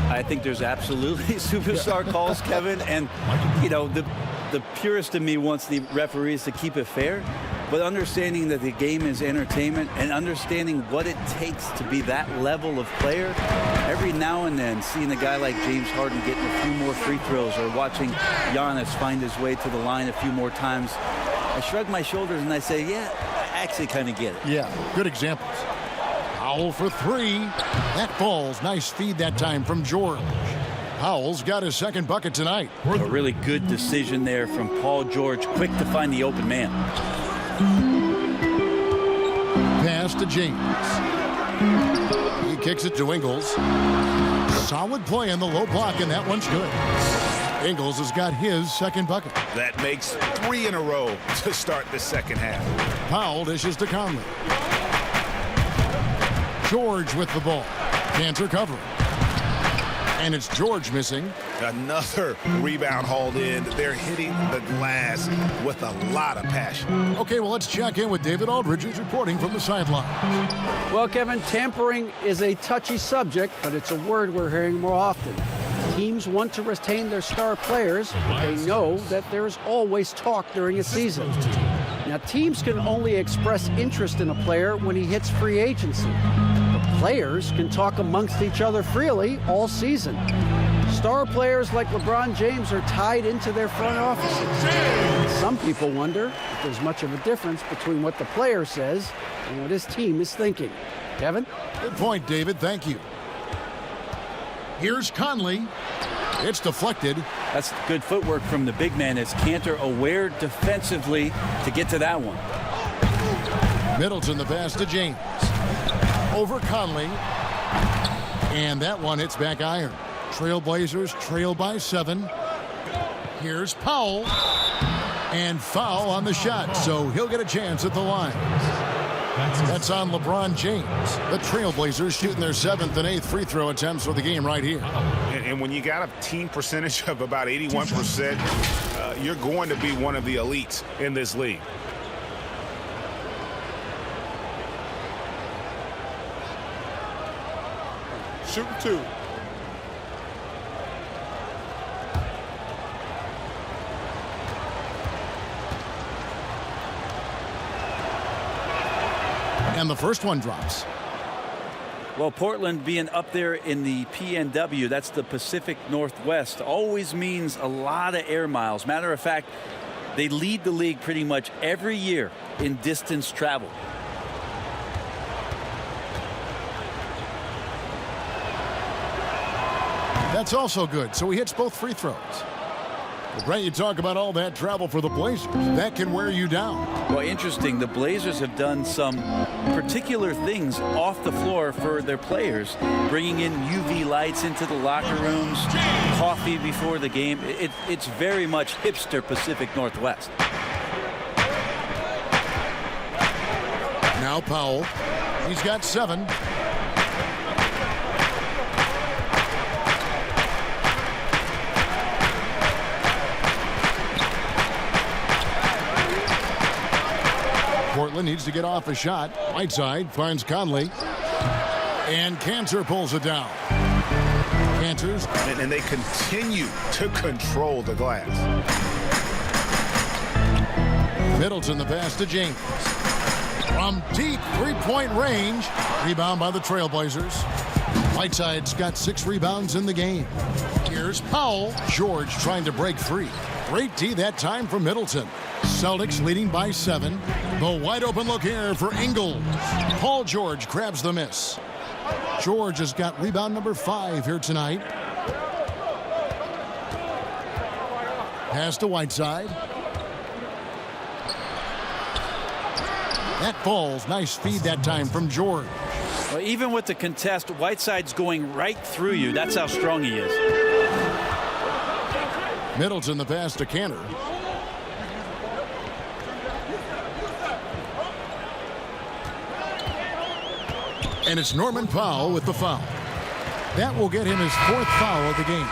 I think there's absolutely superstar calls, Kevin. And, you know, the purist in me wants the referees to keep it fair. But understanding that the game is entertainment and understanding what it takes to be that level of player, every now and then seeing a guy like James Harden getting a few more free throws or watching Giannis find his way to the line a few more times, I shrug my shoulders and I say, yeah, I actually kind of get it. Yeah, good examples. Powell for three. That falls. Nice feed that time from George. Powell's got his second bucket tonight. A really good decision there from Paul George, quick to find the open man. Pass to James. He kicks it to Ingles. Solid play on the low block, and that one's good. Ingles has got his second bucket. That makes 3 in a row to start the second half. Powell dishes to Conley. George with the ball. Can't recover. And it's George missing. Another rebound hauled in. They're hitting the glass with a lot of passion. Okay, well, let's check in with David Aldridge, who's reporting from the sideline. Well, Kevin, tampering is a touchy subject, but it's a word we're hearing more often. Teams want to retain their star players, but they know that there's always talk during a season. Now, teams can only express interest in a player when he hits free agency. But players can talk amongst each other freely all season. Star players like LeBron James are tied into their front offices. Some people wonder if there's much of a difference between what the player says and what his team is thinking. Kevin? Good point, David. Thank you. Here's Conley. It's deflected, That's good footwork from the big man as Cantor aware defensively to get to that one. Middleton, the pass to James. Over Conley. And that one hits back iron. Trailblazers trail by 7. Here's Powell. And foul on the shot, so he'll get a chance at the line. That's on LeBron James. The Trailblazers shooting their 7th and 8th free throw attempts for the game right here. And when you got a team percentage of about 81%, you're going to be one of the elites in this league. Shooting 2. And the first one drops. Well, Portland being up there in the PNW, that's the Pacific Northwest, always means a lot of air miles. Matter of fact, they lead the league pretty much every year in distance travel. That's also good, so he hits both free throws. Well, Brent, you talk about all that travel for the Blazers. That can wear you down. Well, interesting. The Blazers have done some particular things off the floor for their players, bringing in UV lights into the locker rooms, coffee before the game. It's very much hipster Pacific Northwest. Now Powell. He's got 7. Portland needs to get off a shot. Whiteside finds Conley. And Cantor pulls it down. Cantor's. And they continue to control the glass. Middleton, the pass to James. From deep three-point range. Rebound by the Trailblazers. Whiteside's got 6 rebounds in the game. Here's Powell. George trying to break free. Great D that time from Middleton. Celtics leading by 7. The wide open look here for Ingles. Paul George grabs the miss. George has got rebound number 5 here tonight. Pass to Whiteside. That falls. Nice feed that time from George. Well, even with the contest, Whiteside's going right through you. That's how strong he is. Middleton, the pass to Cantor. And it's Norman Powell with the foul. That will get him his 4th foul of the game.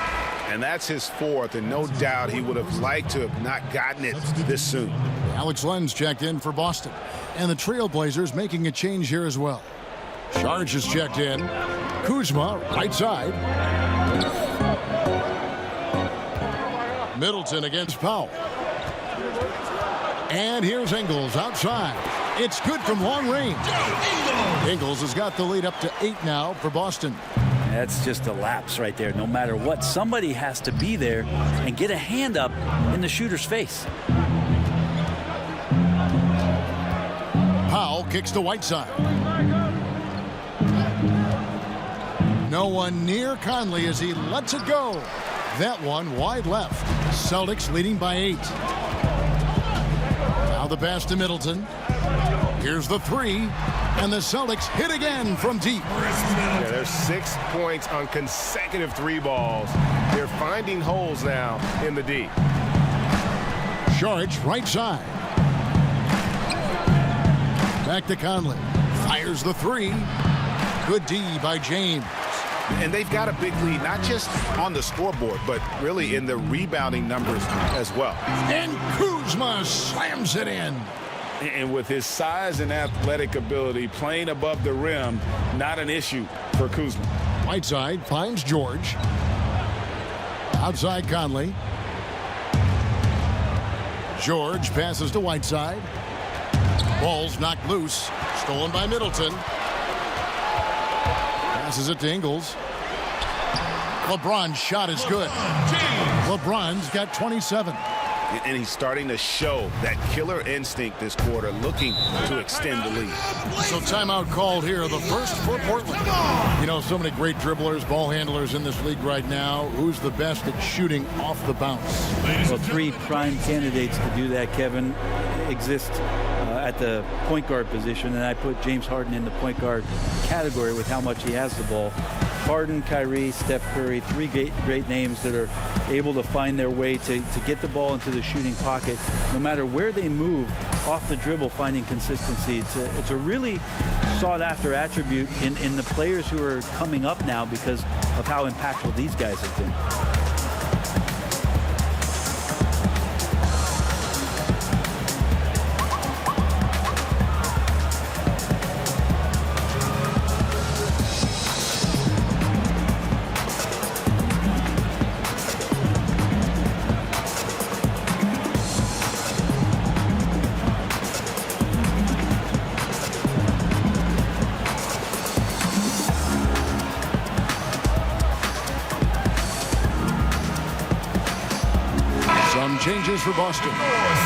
And that's his 4th, and no doubt he would have liked to have not gotten it this soon. Alex Len's checked in for Boston. And the Trailblazers making a change here as well. Charge has checked in. Kuzma, right side. Middleton against Powell. And here's Ingles outside. It's good from long range. Ingles has got the lead up to 8 now for Boston. That's just a lapse right there. No matter what, somebody has to be there and get a hand up in the shooter's face. Powell kicks to Whiteside. No one near Conley as he lets it go. That one wide left. Celtics leading by 8. Now the pass to Middleton. Here's the 3. And the Celtics hit again from deep. Yeah, there's 6 points on consecutive 3 balls. They're finding holes now in the D. Charge right side. Back to Conley. Fires the 3. Good D by James. And they've got a big lead, not just on the scoreboard, but really in the rebounding numbers as well. And Kuzma slams it in. And with his size and athletic ability, playing above the rim, not an issue for Kuzma. Whiteside finds George. Outside Conley. George passes to Whiteside. Ball's knocked loose. Stolen by Middleton. Passes it to Ingles. LeBron's shot is good. LeBron's got 27. And he's starting to show that killer instinct this quarter, looking to extend the lead. So timeout called here, the first for Portland. You know, so many great dribblers, ball handlers in this league right now. Who's the best at shooting off the bounce? Well, three prime candidates to do that, Kevin, exist at the point guard position, and I put James Harden in the point guard category with how much he has the ball. Harden, Kyrie, Steph Curry, three great names that are able to find their way to get the ball into the shooting pocket. No matter where they move, off the dribble, finding consistency. It's a really sought-after attribute in the players who are coming up now because of how impactful these guys have been. Changes for Boston.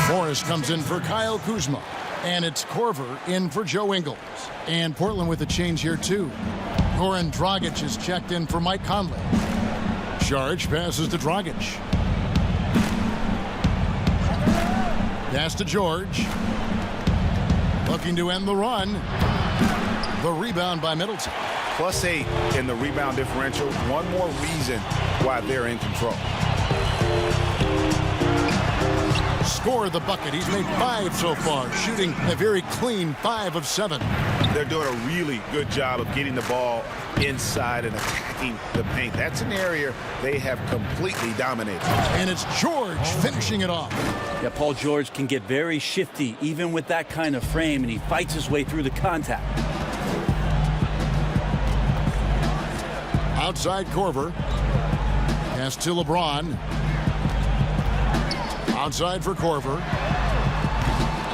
Morris comes in for Kyle Kuzma. And it's Korver in for Joe Ingles. And Portland with a change here, too. Goran Dragic is checked in for Mike Conley. Saric passes to Dragic. Pass to George. Looking to end the run. The rebound by Middleton. +8 in the rebound differential. One more reason why they're in control. Score the bucket. He's made 5 so far, shooting a very clean 5 of 7. They're doing a really good job of getting the ball inside and attacking the paint. That's an area they have completely dominated. And it's George finishing it off. Yeah, Paul George can get very shifty, even with that kind of frame, and he fights his way through the contact. Outside Korver. Pass to LeBron. Outside for Korver.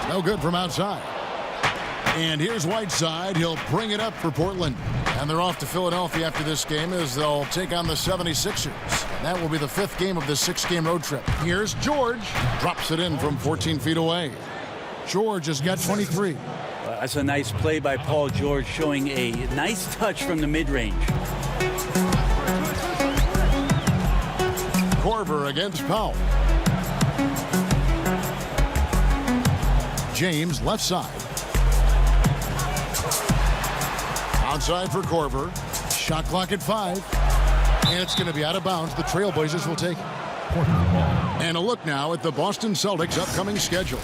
No good from outside. And here's Whiteside. He'll bring it up for Portland. And they're off to Philadelphia after this game as they'll take on the 76ers. That will be the 5th game of the 6-game road trip. Here's George. Drops it in from 14 feet away. George has got 23. That's a nice play by Paul George, showing a nice touch from the mid-range. Korver against Powell. James left side. Outside for Korver. Shot clock at 5. And it's going to be out of bounds. The Trailblazers will take it. And a look now at the Boston Celtics' upcoming schedule.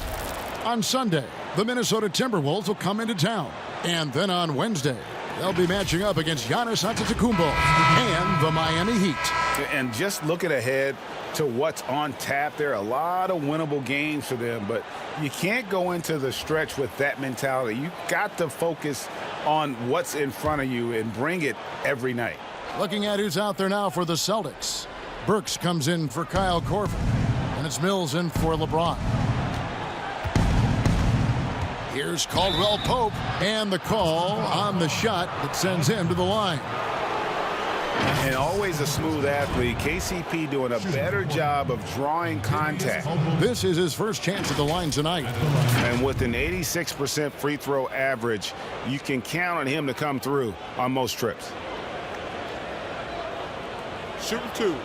On Sunday, the Minnesota Timberwolves will come into town. And then on Wednesday, they'll be matching up against Giannis Antetokounmpo and the Miami Heat. And just looking ahead to what's on tap, there are a lot of winnable games for them, but you can't go into the stretch with that mentality. You've got to focus on what's in front of you and bring it every night. Looking at who's out there now for the Celtics. Burks comes in for Kyle Korver, and it's Mills in for LeBron. Here's Caldwell Pope, and the call on the shot that sends him to the line. And always a smooth athlete. KCP doing a better job of drawing contact. This is his first chance at the line tonight. And with an 86% free throw average, you can count on him to come through on most trips. Shooting 2.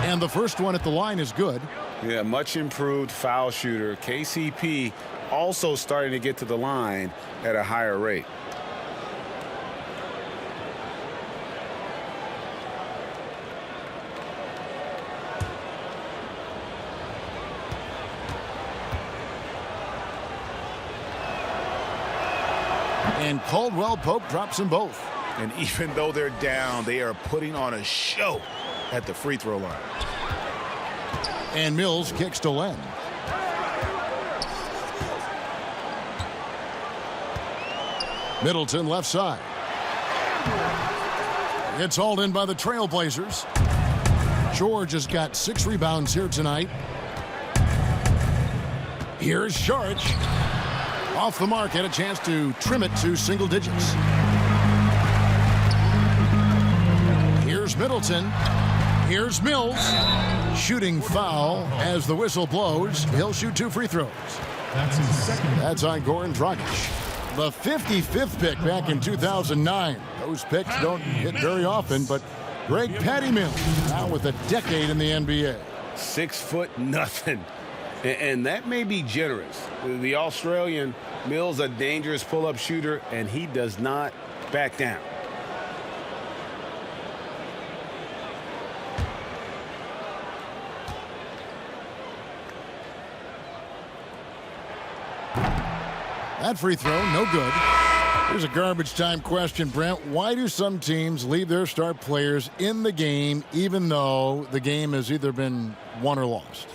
And the first one at the line is good. Yeah, much improved foul shooter. KCP also starting to get to the line at a higher rate. And Caldwell Pope drops them both. And even though they're down, they are putting on a show at the free throw line. And Mills kicks to Len. Middleton left side. It's hauled in by the Trailblazers. George has got 6 rebounds here tonight. Here's Saric. Off the mark, had a chance to trim it to single digits. Here's Middleton. Here's Mills. Shooting foul as the whistle blows. He'll shoot 2 free throws. That's his second. That's on Goran Dragic. The 55th pick back in 2009. Those picks don't hit very often, but Greg Patty Mills now with a decade in the NBA. 6'0", and that may be generous. The Australian Mills, a dangerous pull-up shooter, and he does not back down. That free throw, no good. Here's a garbage time question, Brent. Why do some teams leave their star players in the game even though the game has either been won or lost?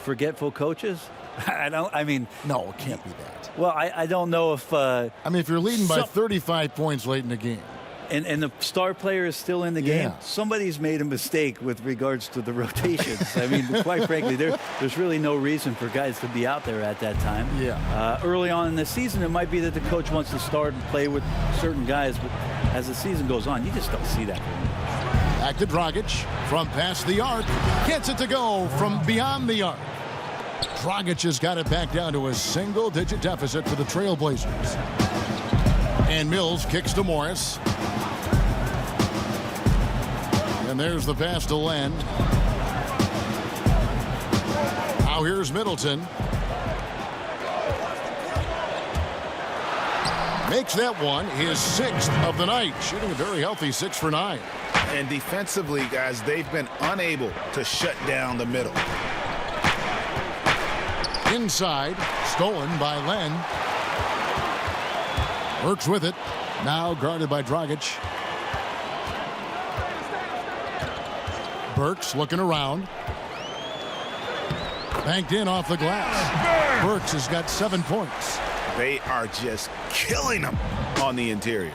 Forgetful coaches? No, it can't be that. Well, I don't know if... if you're leading by 35 points late in the game. And the star player is still in the game, somebody's made a mistake with regards to the rotations. Quite frankly, there's really no reason for guys to be out there at that time. Early on in the season, it might be that the coach wants to start and play with certain guys, but as the season goes on, you just don't see that. Back to Dragic from past the arc. Gets it to go from beyond the arc. Dragic has got it back down to a single-digit deficit for the Trailblazers. And Mills kicks to Morris. And there's the pass to Len. Now here's Middleton. Makes that one his 6th of the night. Shooting a very healthy 6 for 9. And defensively, guys, they've been unable to shut down the middle. Inside, stolen by Len. Works with it. Now guarded by Dragic. Burks looking around. Banked in off the glass. Burks has got 7 points. They are just killing them on the interior.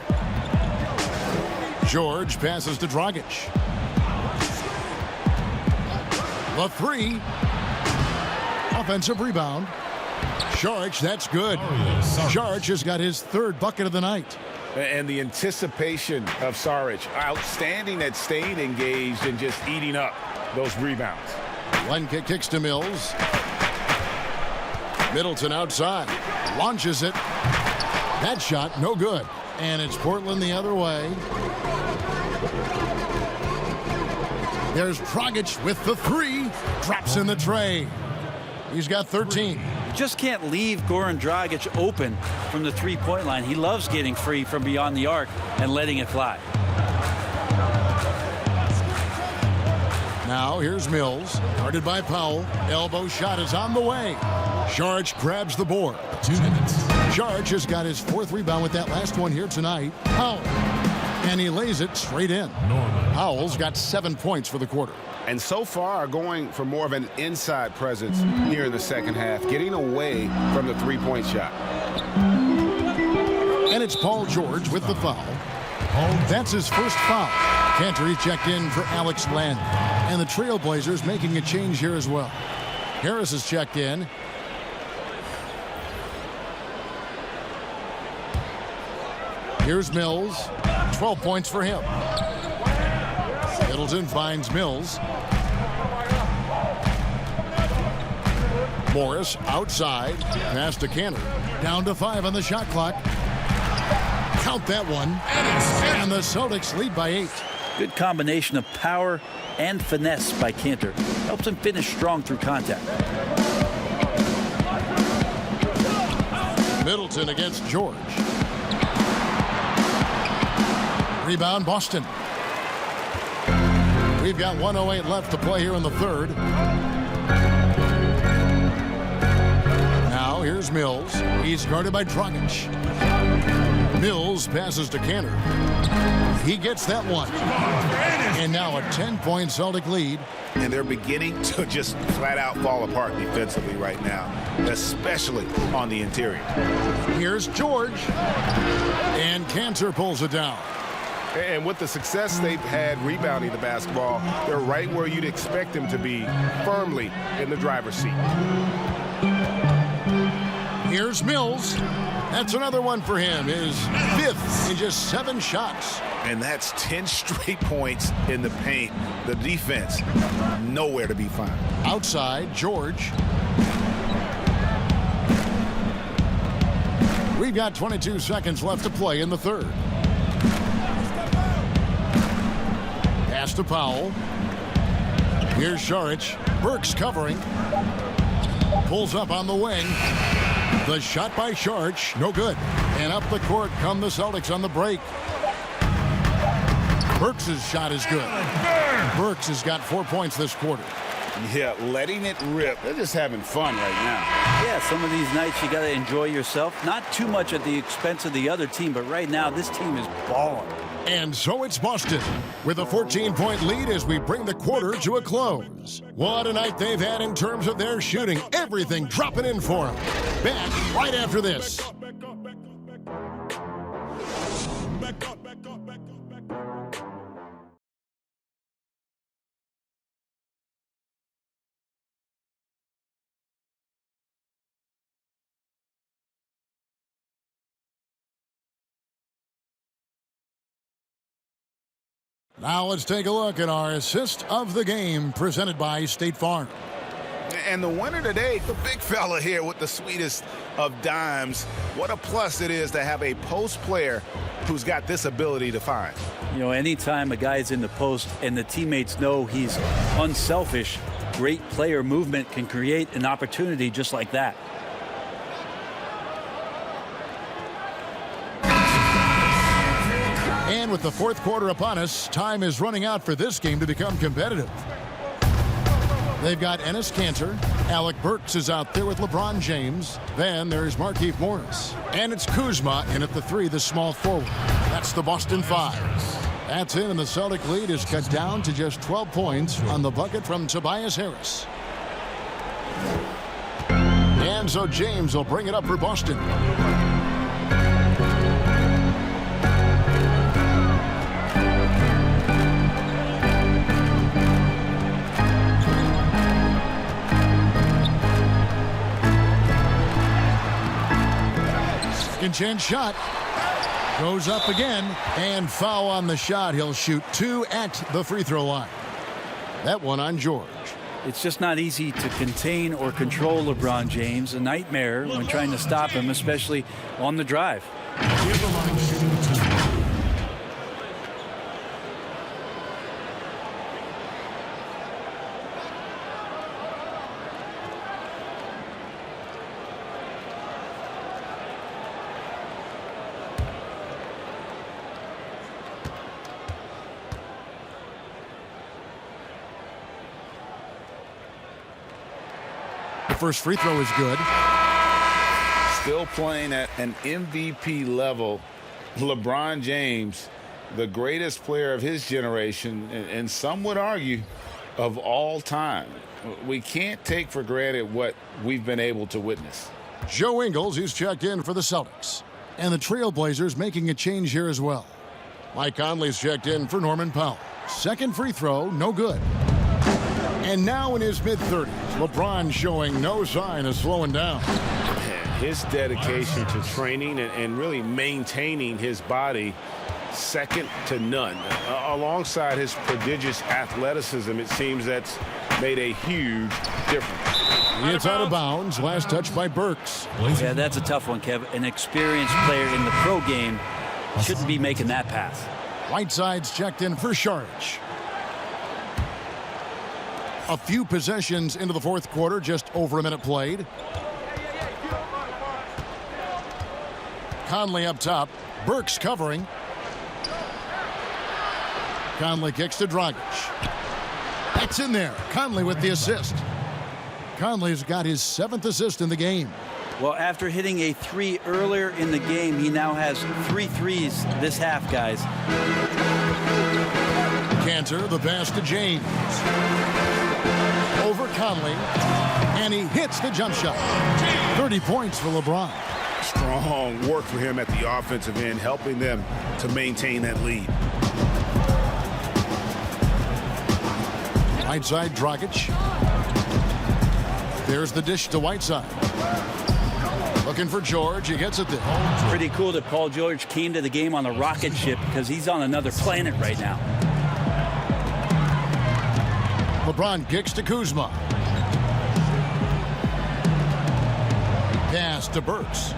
George passes to Dragic. The 3. Offensive rebound. Saric, that's good. Saric has got his 3rd bucket of the night. And the anticipation of Saric, outstanding at staying engaged and just eating up those rebounds. One kicks to Mills. Middleton outside. Launches it. That shot, no good. And it's Portland the other way. There's Dragic with the 3. Drops in the tray. He's got 13. Just can't leave Goran Dragic open from the three-point line. He loves getting free from beyond the arc and letting it fly. Now here's Mills, guarded by Powell. Elbow shot is on the way. Saric grabs the board. 2 minutes. Saric has got his 4th rebound with that last one here tonight. Powell. And he lays it straight in. Powell's got 7 points for the quarter. And so far going for more of an inside presence here in the second half, getting away from the three-point shot. And it's Paul George with the foul. That's his first foul. Cantor checked in for Alex Len. And the Trailblazers making a change here as well. Harris has checked in. Here's Mills. 12 points for him. Middleton finds Mills. Morris outside. Pass to Cantor. Down to 5 on the shot clock. Count that one. And the Celtics lead by 8. Good combination of power and finesse by Cantor. Helps him finish strong through contact. Middleton against George. Rebound Boston. We've got 1:08 left to play here in the third. Now here's Mills. He's guarded by Dragic. Mills passes to Cantor. He gets that one. And now a 10-point Celtic lead. And they're beginning to just flat out fall apart defensively right now, especially on the interior. Here's George. And Cantor pulls it down. And with the success they've had rebounding the basketball, they're right where you'd expect them to be, firmly in the driver's seat. Here's Mills. That's another one for him. His 5th in just 7 shots. And that's 10 straight points in the paint. The defense, nowhere to be found. Outside, George. We've got 22 seconds left to play in the third. Pass to Powell. Here's Šarić. Burks covering. Pulls up on the wing. The shot by Šarić, no good. And up the court come the Celtics on the break. Burks' shot is good. Burks has got 4 points this quarter. Yeah, letting it rip. They're just having fun right now. Yeah, some of these nights you got to enjoy yourself. Not too much at the expense of the other team, but right now this team is balling. And so it's Boston with a 14-point lead as we bring the quarter to a close. What a night they've had in terms of their shooting. Everything dropping in for them. Back right after this. Now let's take a look at our assist of the game presented by State Farm. And the winner today, the big fella here with the sweetest of dimes. What a plus it is to have a post player who's got this ability to find. You know, anytime a guy's in the post and the teammates know he's unselfish, great player movement can create an opportunity just like that. And with the fourth quarter upon us, time is running out for this game to become competitive. They've got Enes Kanter. Alec Burks is out there with LeBron James. Then there's Markieff Morris. And it's Kuzma in at the 3, the small forward. That's the Boston 5. That's in, and the Celtic lead is cut down to just 12 points on the bucket from Tobias Harris. And so James will bring it up for Boston. Second chance shot. Goes up again, and foul on the shot. He'll shoot 2 at the free throw line. That one on George. It's just not easy to contain or control LeBron James. A nightmare when trying to stop him, especially on the drive. First free throw is good. Still playing at an MVP level. LeBron James, the greatest player of his generation, and some would argue of all time. We can't take for granted what we've been able to witness. Joe Ingles, who's checked in for the Celtics. And the Trailblazers making a change here as well. Mike Conley's checked in for Norman Powell. Second free throw, no good. And now in his mid-30s, LeBron showing no sign of slowing down. His dedication to training and really maintaining his body, second to none. Alongside his prodigious athleticism, it seems that's made a huge difference. It's out of bounds. Last touch by Burks. Yeah, that's a tough one, Kev. An experienced player in the pro game shouldn't be making that pass. Whiteside's checked in for Šarić. A few possessions into the fourth quarter, just over a minute played. Conley up top. Burks covering. Conley kicks to Dragic. That's in there. Conley with the assist. Conley's got his 7th assist in the game. Well, after hitting a 3 earlier in the game, he now has 3 threes this half, guys. Kanter, the pass to James. Over Conley, and he hits the jump shot. 30 points for LeBron. Strong work for him at the offensive end, helping them to maintain that lead. Right side, Dragic. There's the dish to Whiteside. Looking for George. He gets it there. Pretty cool that Paul George came to the game on a rocket ship because he's on another planet right now. LeBron kicks to Kuzma. Pass to Burks.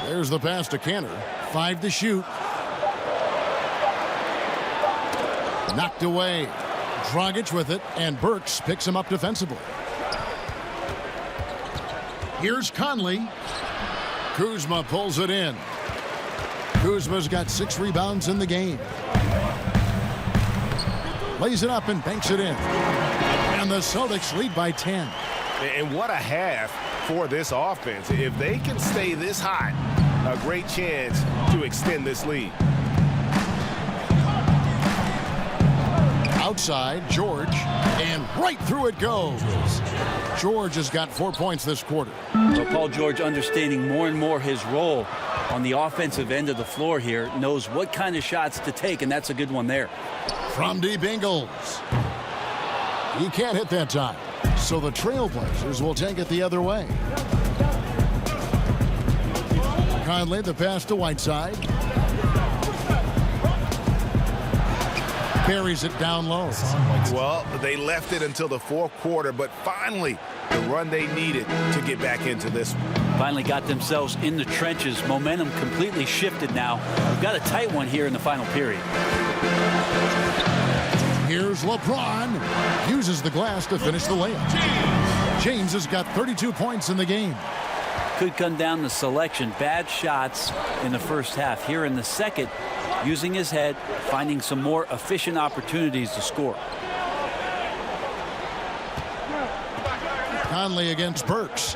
There's the pass to Cantor. 5 to shoot. Knocked away. Dragic with it, and Burks picks him up defensively. Here's Conley. Kuzma pulls it in. Kuzma's got 6 rebounds in the game. Lays it up and banks it in. And the Celtics lead by 10. And what a half for this offense. If they can stay this hot, a great chance to extend this lead. Outside, George, and right through it goes. George has got 4 points this quarter. So Paul George, understanding more and more his role on the offensive end of the floor here, knows what kind of shots to take, and that's a good one there. From deep Ingles. He can't hit that time, so the Trailblazers will take it the other way. Conley, the pass to Whiteside. Carries it down low. Well, they left it until the fourth quarter, but finally the run they needed to get back into this one. Finally got themselves in the trenches. Momentum completely shifted now. We've got a tight one here in the final period. Here's LeBron. Uses the glass to finish the layup. James has got 32 points in the game. Could come down to selection. Bad shots in the first half. Here in the second, using his head, finding some more efficient opportunities to score. Conley against Burks.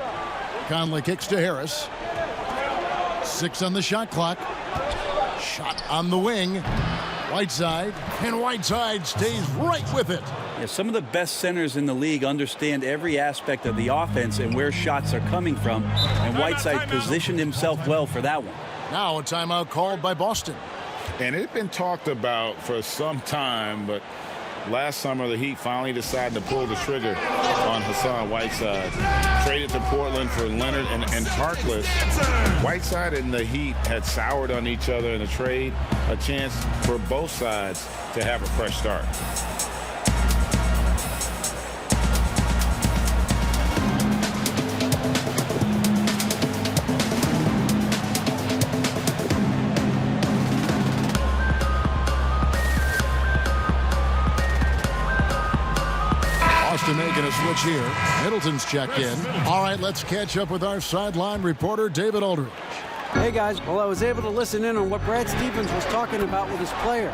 Conley kicks to Harris. 6 on the shot clock. Shot on the wing. Whiteside, and Whiteside stays right with it. Yeah, some of the best centers in the league understand every aspect of the offense and where shots are coming from, and Whiteside positioned himself well for that one. Now a timeout called by Boston. And it's been talked about for some time, but last summer the Heat finally decided to pull the trigger on Hassan Whiteside. Traded to Portland for Leonard and Harkless. Whiteside and the Heat had soured on each other in a trade, a chance for both sides to have a fresh start. Making a switch here. Middleton's checked in. All right, let's catch up with our sideline reporter, David Aldridge. Hey, guys. Well, I was able to listen in on what Brad Stevens was talking about with his players.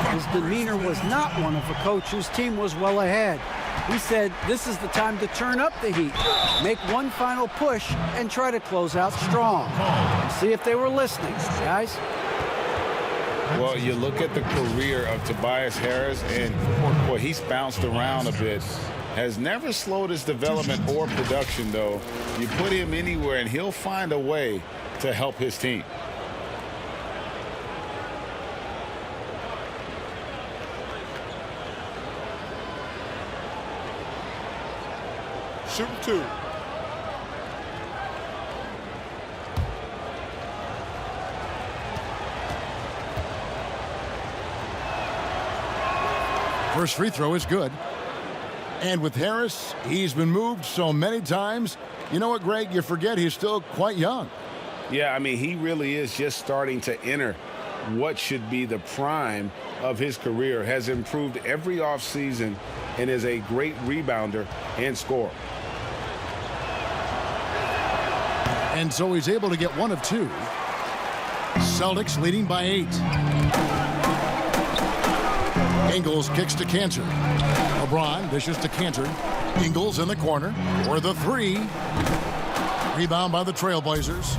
His demeanor was not one of a coach whose team was well ahead. He said this is the time to turn up the heat, make one final push, and try to close out strong. See if they were listening, guys. Well, you look at the career of Tobias Harris, and boy, he's bounced around a bit. Has never slowed his development or production, though. You put him anywhere, and he'll find a way to help his team. Shooting 2. First free throw is good. And with Harris, he's been moved so many times. You know what, Greg? You forget he's still quite young. Yeah, I mean, he really is just starting to enter what should be the prime of his career. Has improved every offseason and is a great rebounder and scorer. And so he's able to get 1 of 2. Celtics leading by 8. Ingles kicks to Cantor. LeBron dishes to Cantor. Ingles in the corner for the 3. Rebound by the Trailblazers.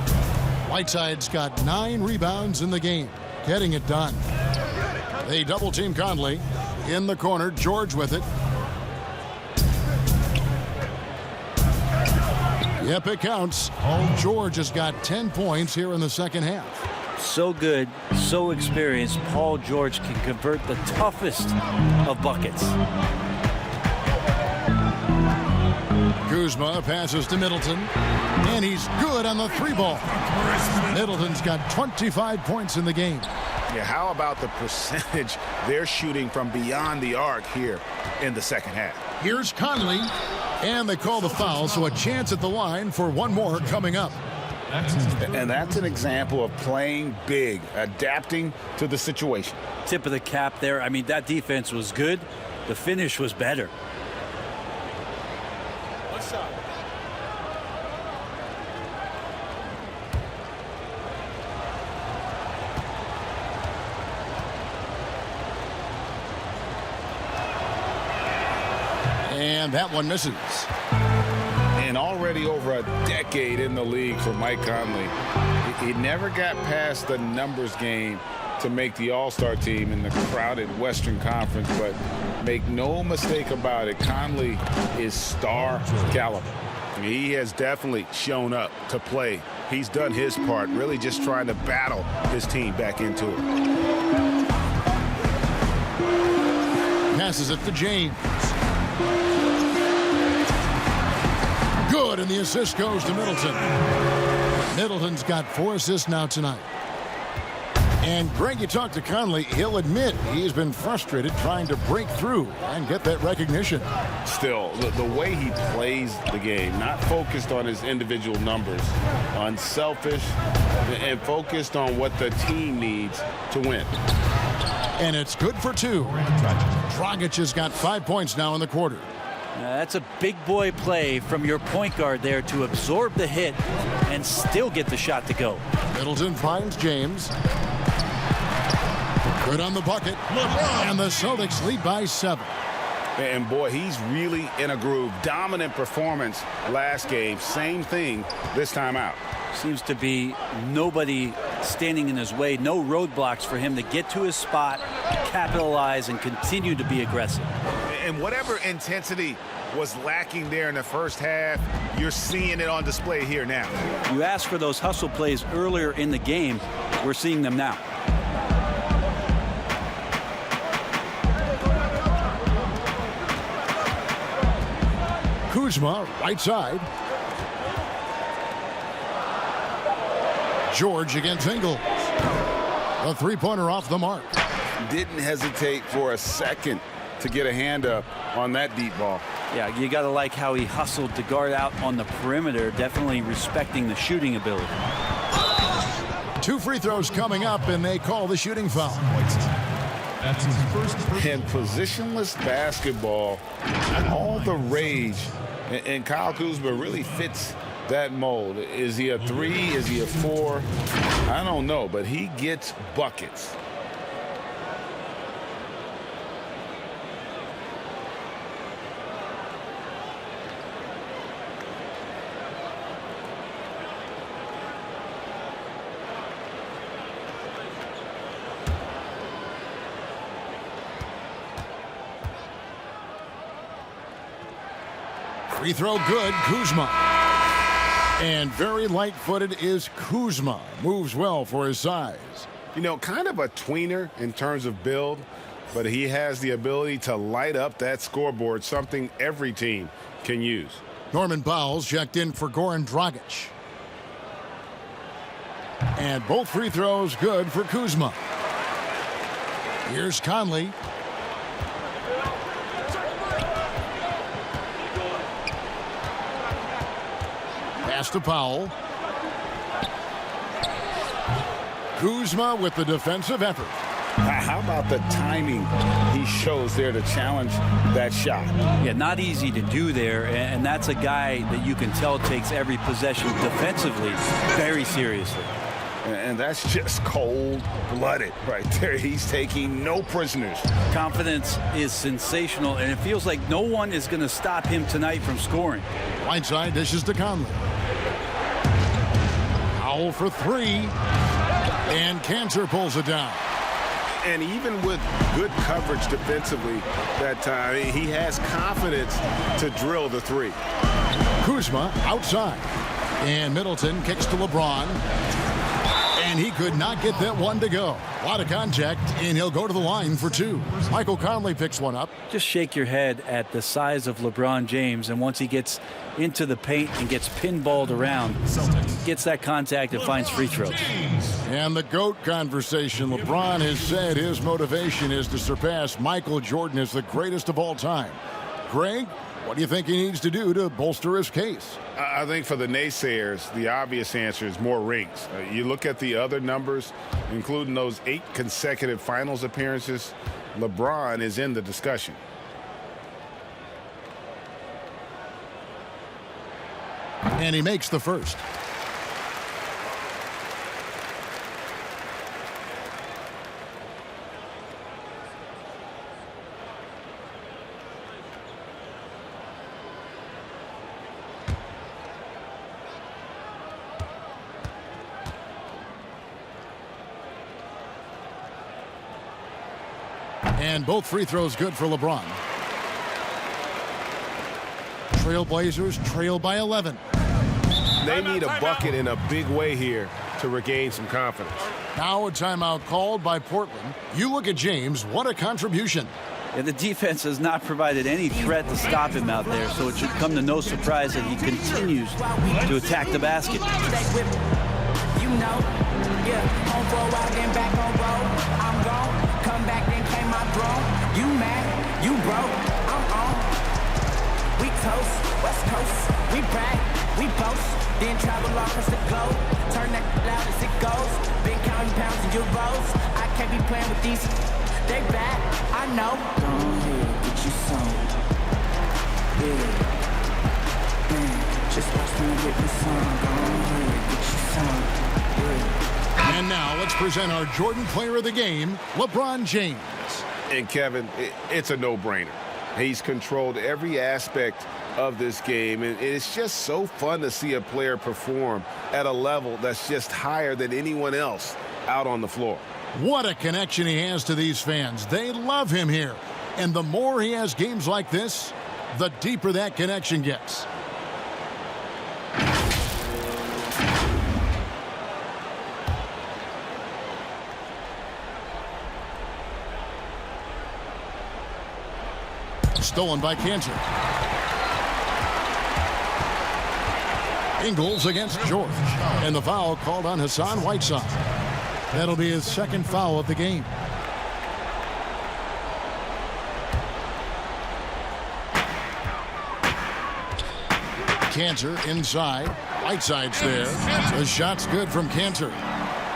Whiteside's got 9 rebounds in the game, getting it done. They double team Conley. In the corner, George with it. Yep, it counts. George has got 10 points here in the second half. So good, so experienced. Paul George can convert the toughest of buckets. Kuzma passes to Middleton, and he's good on the 3-ball. Middleton's got 25 points in the game. Yeah, how about the percentage they're shooting from beyond the arc here in the second half? Here's Conley, and they call the foul, so a chance at the line for one more coming up. And that's an example of playing big, adapting to the situation. Tip of the cap there. I mean, that defense was good. The finish was better. What's up? And that one misses. And already over a decade in the league for Mike Conley. He never got past the numbers game to make the All-Star team in the crowded Western Conference, but make no mistake about it, Conley is star caliber. He has definitely shown up to play. He's done his part, really just trying to battle his team back into it. Passes it to James. Good, and the assist goes to Middleton. Middleton's got 4 assists now tonight. And Greg, you talk to Conley, he'll admit he's been frustrated trying to break through and get that recognition. Still, the way he plays the game, not focused on his individual numbers, unselfish, and focused on what the team needs to win. And it's good for 2. Dragic has got 5 points now in the quarter. That's a big boy play from your point guard there to absorb the hit and still get the shot to go. Middleton finds James. Good on the bucket. And the Celtics lead by 7. And boy, he's really in a groove. Dominant performance last game. Same thing this time out. Seems to be nobody standing in his way. No roadblocks for him to get to his spot, capitalize, and continue to be aggressive. And whatever intensity was lacking there in the first half, you're seeing it on display here now. You asked for those hustle plays earlier in the game. We're seeing them now. Kuzma, right side. George against Ingles. A 3-pointer off the mark. Didn't hesitate for a second to get a hand up on that deep ball. Yeah, you got to like how he hustled to guard out on the perimeter, definitely respecting the shooting ability. 2 free throws coming up, and they call the shooting foul. That's his first. And positionless basketball, all the rage, and Kyle Kuzma really fits that mold. Is he a 3? Is he a 4? I don't know, but he gets buckets. Free throw good, Kuzma. And very light-footed is Kuzma. Moves well for his size. You know, kind of a tweener in terms of build, but he has the ability to light up that scoreboard, something every team can use. Norman Powell's checked in for Goran Dragic. And both free throws good for Kuzma. Here's Conley. Pass to Powell. Kuzma with the defensive effort. How about the timing he shows there to challenge that shot? Yeah, not easy to do there, and that's a guy that you can tell takes every possession defensively very seriously. And that's just cold-blooded right there. He's taking no prisoners. Confidence is sensational, and it feels like no one is going to stop him tonight from scoring. Right side dishes to Conley. Powell for 3. And Cantor pulls it down. And even with good coverage defensively that time, he has confidence to drill the 3. Kuzma outside. And Middleton kicks to LeBron. And he could not get that one to go. A lot of contact, and he'll go to the line for two. Michael Conley picks one up. Just shake your head at the size of LeBron James, and once he gets into the paint and gets pinballed around, gets that contact and finds free throws. And the GOAT conversation. LeBron has said his motivation is to surpass Michael Jordan as the greatest of all time. Greg, what do you think he needs to do to bolster his case? I think for the naysayers, the obvious answer is more rings. You look at the other numbers, including those 8 consecutive finals appearances, LeBron is in the discussion. And he makes the first. And both free throws good for LeBron. Trailblazers trail by 11. They need a bucket in a big way here to regain some confidence. Now a timeout called by Portland. You look at James, what a contribution. Yeah, the defense has not provided any threat to stop him out there, so it should come to no surprise that he continues to attack the basket. You know, yeah, on roll out and back on roll. I'm gone, come back and claim my throne. You mad, you broke, I'm on. We toast, West Coast, we brag, we boast. Then travel across the globe, turn that loud as it goes. Been counting pounds and euros. I can't be playing with these, they bad, I know. Go ahead, get you some. Yeah, man, just watch me hit the song. Go ahead, get you some. And now let's present our Jordan Player of the Game, LeBron James. And Kevin, it's a no-brainer. He's controlled every aspect of this game, and it's just so fun to see a player perform at a level that's just higher than anyone else out on the floor. What a connection he has to these fans. They love him here. And the more he has games like this, the deeper that connection gets. Stolen by Cantor. Ingles against George. And the foul called on Hassan Whiteside. That'll be his second foul of the game. Cantor inside. Whiteside's there. The shot's good from Cantor.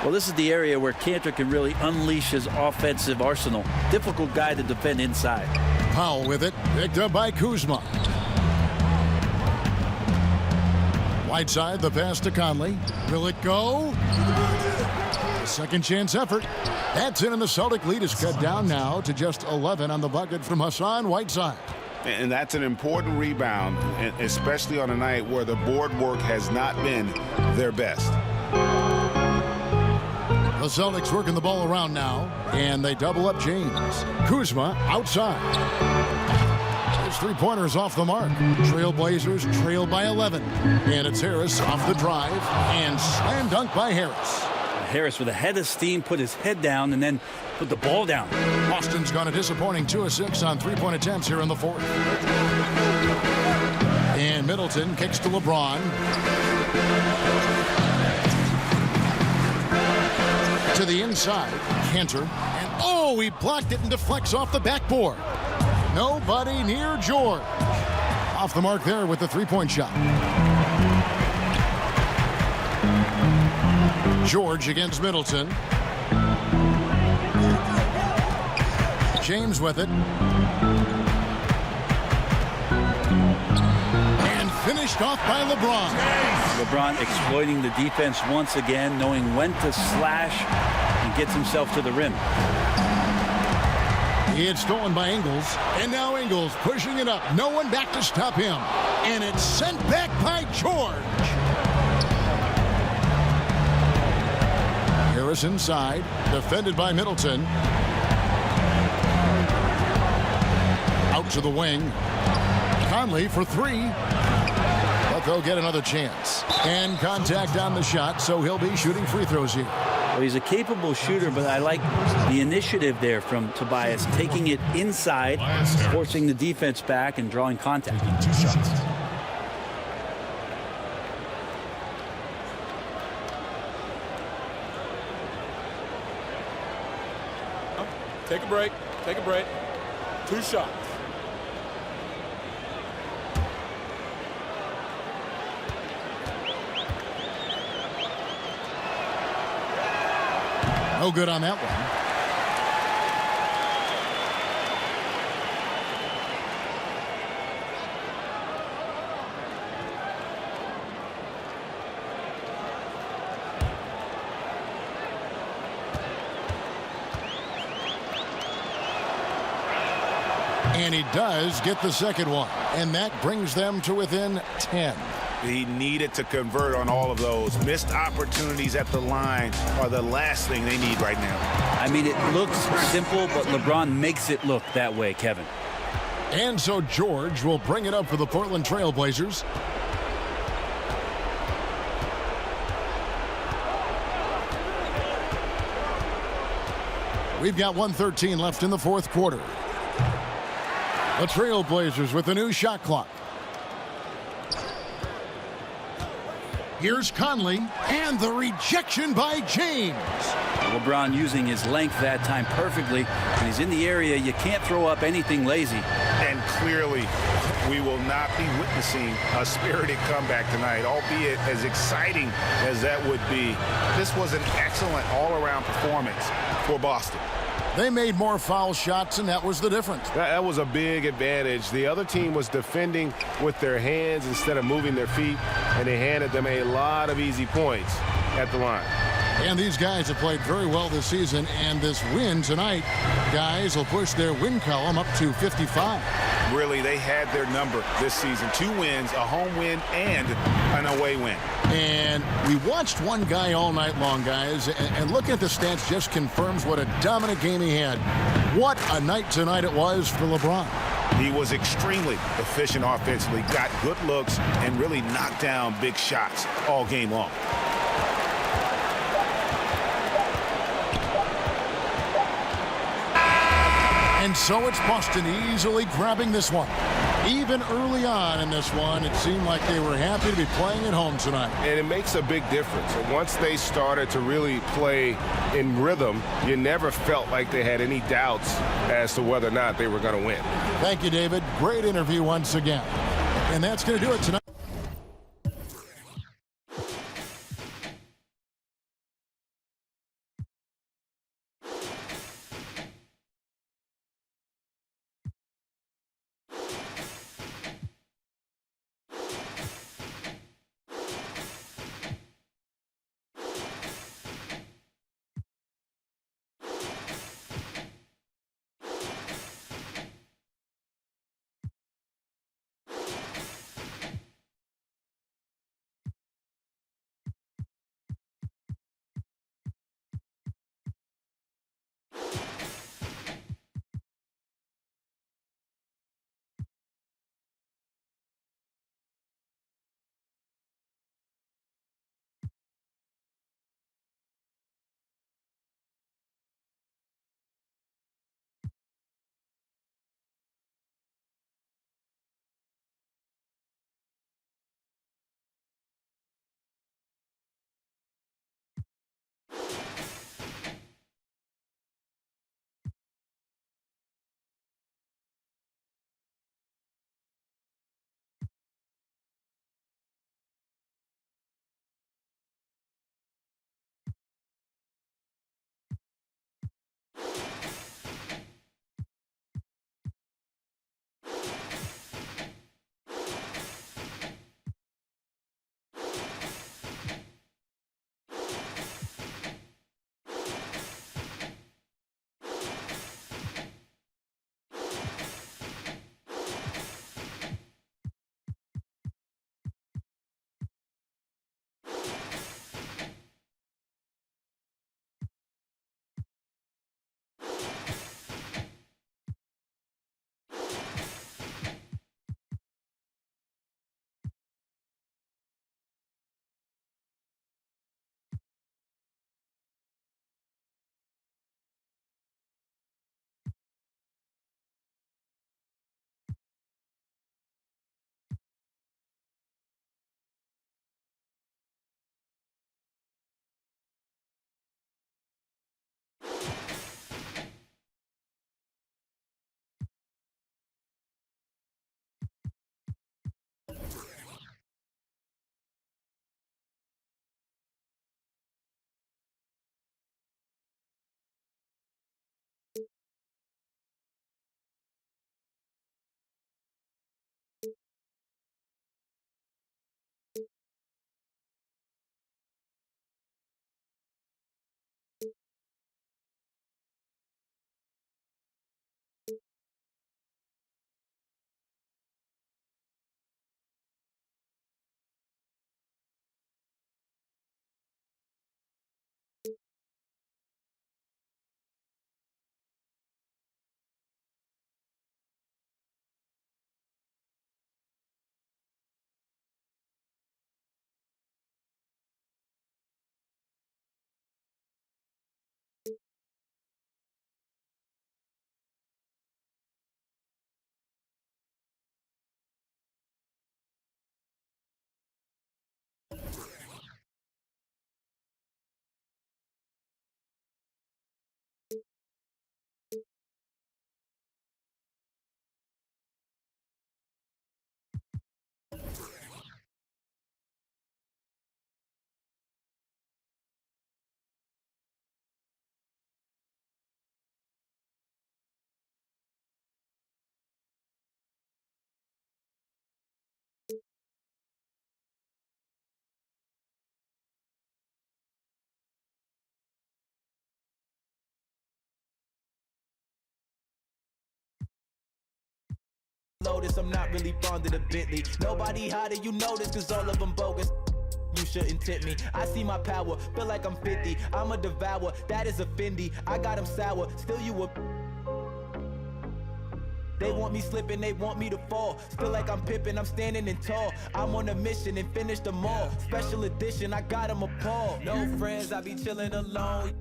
Well, this is the area where Cantor can really unleash his offensive arsenal. Difficult guy to defend inside. Powell with it, picked up by Kuzma. Whiteside, the pass to Conley. Will it go? A second chance effort. That's in, and the Celtic lead is cut down now to just 11 on the bucket from Hassan Whiteside. And that's an important rebound, especially on a night where the board work has not been their best. The Celtics working the ball around now, and they double up James. Kuzma outside. His three-pointers off the mark. Trailblazers trail by 11. And it's Harris off the drive, and slam dunk by Harris. Harris with a head of steam, put his head down, and then put the ball down. Boston's gone a disappointing 2 of 6 on three-point attempts here in the fourth. And Middleton kicks to LeBron. To the inside, Cantor, and oh, he blocked it and deflects off the backboard. Nobody near George. Off the mark there with the three-point shot. George against Middleton. James with it. And finished off by LeBron. LeBron exploiting the defense once again, knowing when to slash and gets himself to the rim. He had stolen by Ingles, and now Ingles pushing it up. No one back to stop him. And it's sent back by George. Harris inside, defended by Middleton. Out to the wing. Conley for three. But go get another chance. And contact on the shot, so he'll be shooting free throws here. Well, he's a capable shooter, but I like the initiative there from Tobias, taking it inside, forcing the defense back, and drawing contact. 2 shots. Take a break. Take a break. 2 shots. No good on that one. And he does get the second one. And that brings them to within 10. He needed to convert on all of those. Missed opportunities at the line are the last thing they need right now. I mean, it looks simple, but LeBron makes it look that way, Kevin. And so George will bring it up for the Portland Trail Blazers. We've got 1:13 left in the fourth quarter. The Trail Blazers with a new shot clock. Here's Conley, and the rejection by James. LeBron using his length that time perfectly. When he's in the area, you can't throw up anything lazy. And clearly, we will not be witnessing a spirited comeback tonight, albeit as exciting as that would be. This was an excellent all-around performance for Boston. They made more foul shots, and that was the difference. That was a big advantage. The other team was defending with their hands instead of moving their feet, and they handed them a lot of easy points at the line. And these guys have played very well this season, and this win tonight, guys, will push their win column up to 55. Really, they had their number this season. 2 wins, a home win, and an away win. And we watched one guy all night long, guys, and looking at the stats just confirms what a dominant game he had. What a night tonight it was for LeBron. He was extremely efficient offensively, got good looks, and really knocked down big shots all game long. And so it's Boston easily grabbing this one. Even early on in this one, it seemed like they were happy to be playing at home tonight. And it makes a big difference. And once they started to really play in rhythm, you never felt like they had any doubts as to whether or not they were going to win. Thank you, David. Great interview once again. And that's going to do it tonight. Lotus, I'm not really fond of the Bentley. Nobody hotter, you know this, cause all of them bogus. You shouldn't tip me. I see my power, feel like I'm 50. I'm a devour, that is a Fendi. I got them sour, still you a. They want me slipping, they want me to fall. Feel like I'm Pippin, I'm standing in tall. I'm on a mission and finish them all. Special edition, I got them appalled. No friends, I be chilling alone.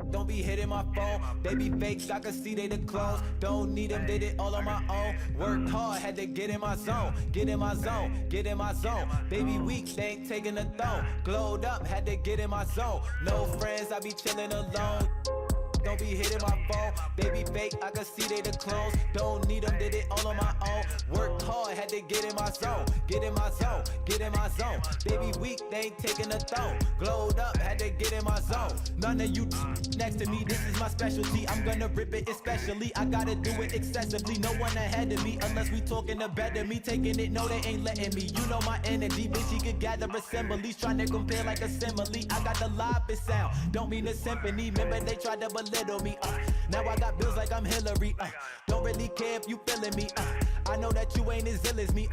Don't be hitting my phone. They be fakes, I can see they the clones. Don't need them, did it all on my own. Worked hard, had to get in my zone. Get in my zone, get in my zone. Baby weak, they ain't taking a throne. Glowed up, had to get in my zone. No friends, I be chilling alone. Don't be hitting my phone. They be fake, I can see they the clones. Don't need them, did it all on my own. Worked hard, had to get in my zone. Get in my zone, get in my zone. They be weak, they ain't taking a throne. Glowed up, had to get in my zone. None of you next to me, this is my specialty. I'm gonna rip it especially. I gotta do it excessively. No one ahead of me, unless we talking to better me. Taking it, no, they ain't letting me. You know my energy, bitch, he could gather assemblies. Trying to compare like a simile. I got the loudest sound, don't mean a symphony. Remember they tried to belittle me. Now I got bills like I'm Hillary. Don't really care if you feeling me. I know that you ain't as ill as me.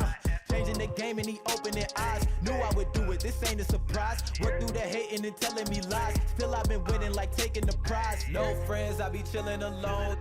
Changing the game and he opening eyes. Knew I would do it, this ain't a surprise. Work through the hating and telling me lies. Still I've been winning like taking the prize. No friends, I be chilling alone.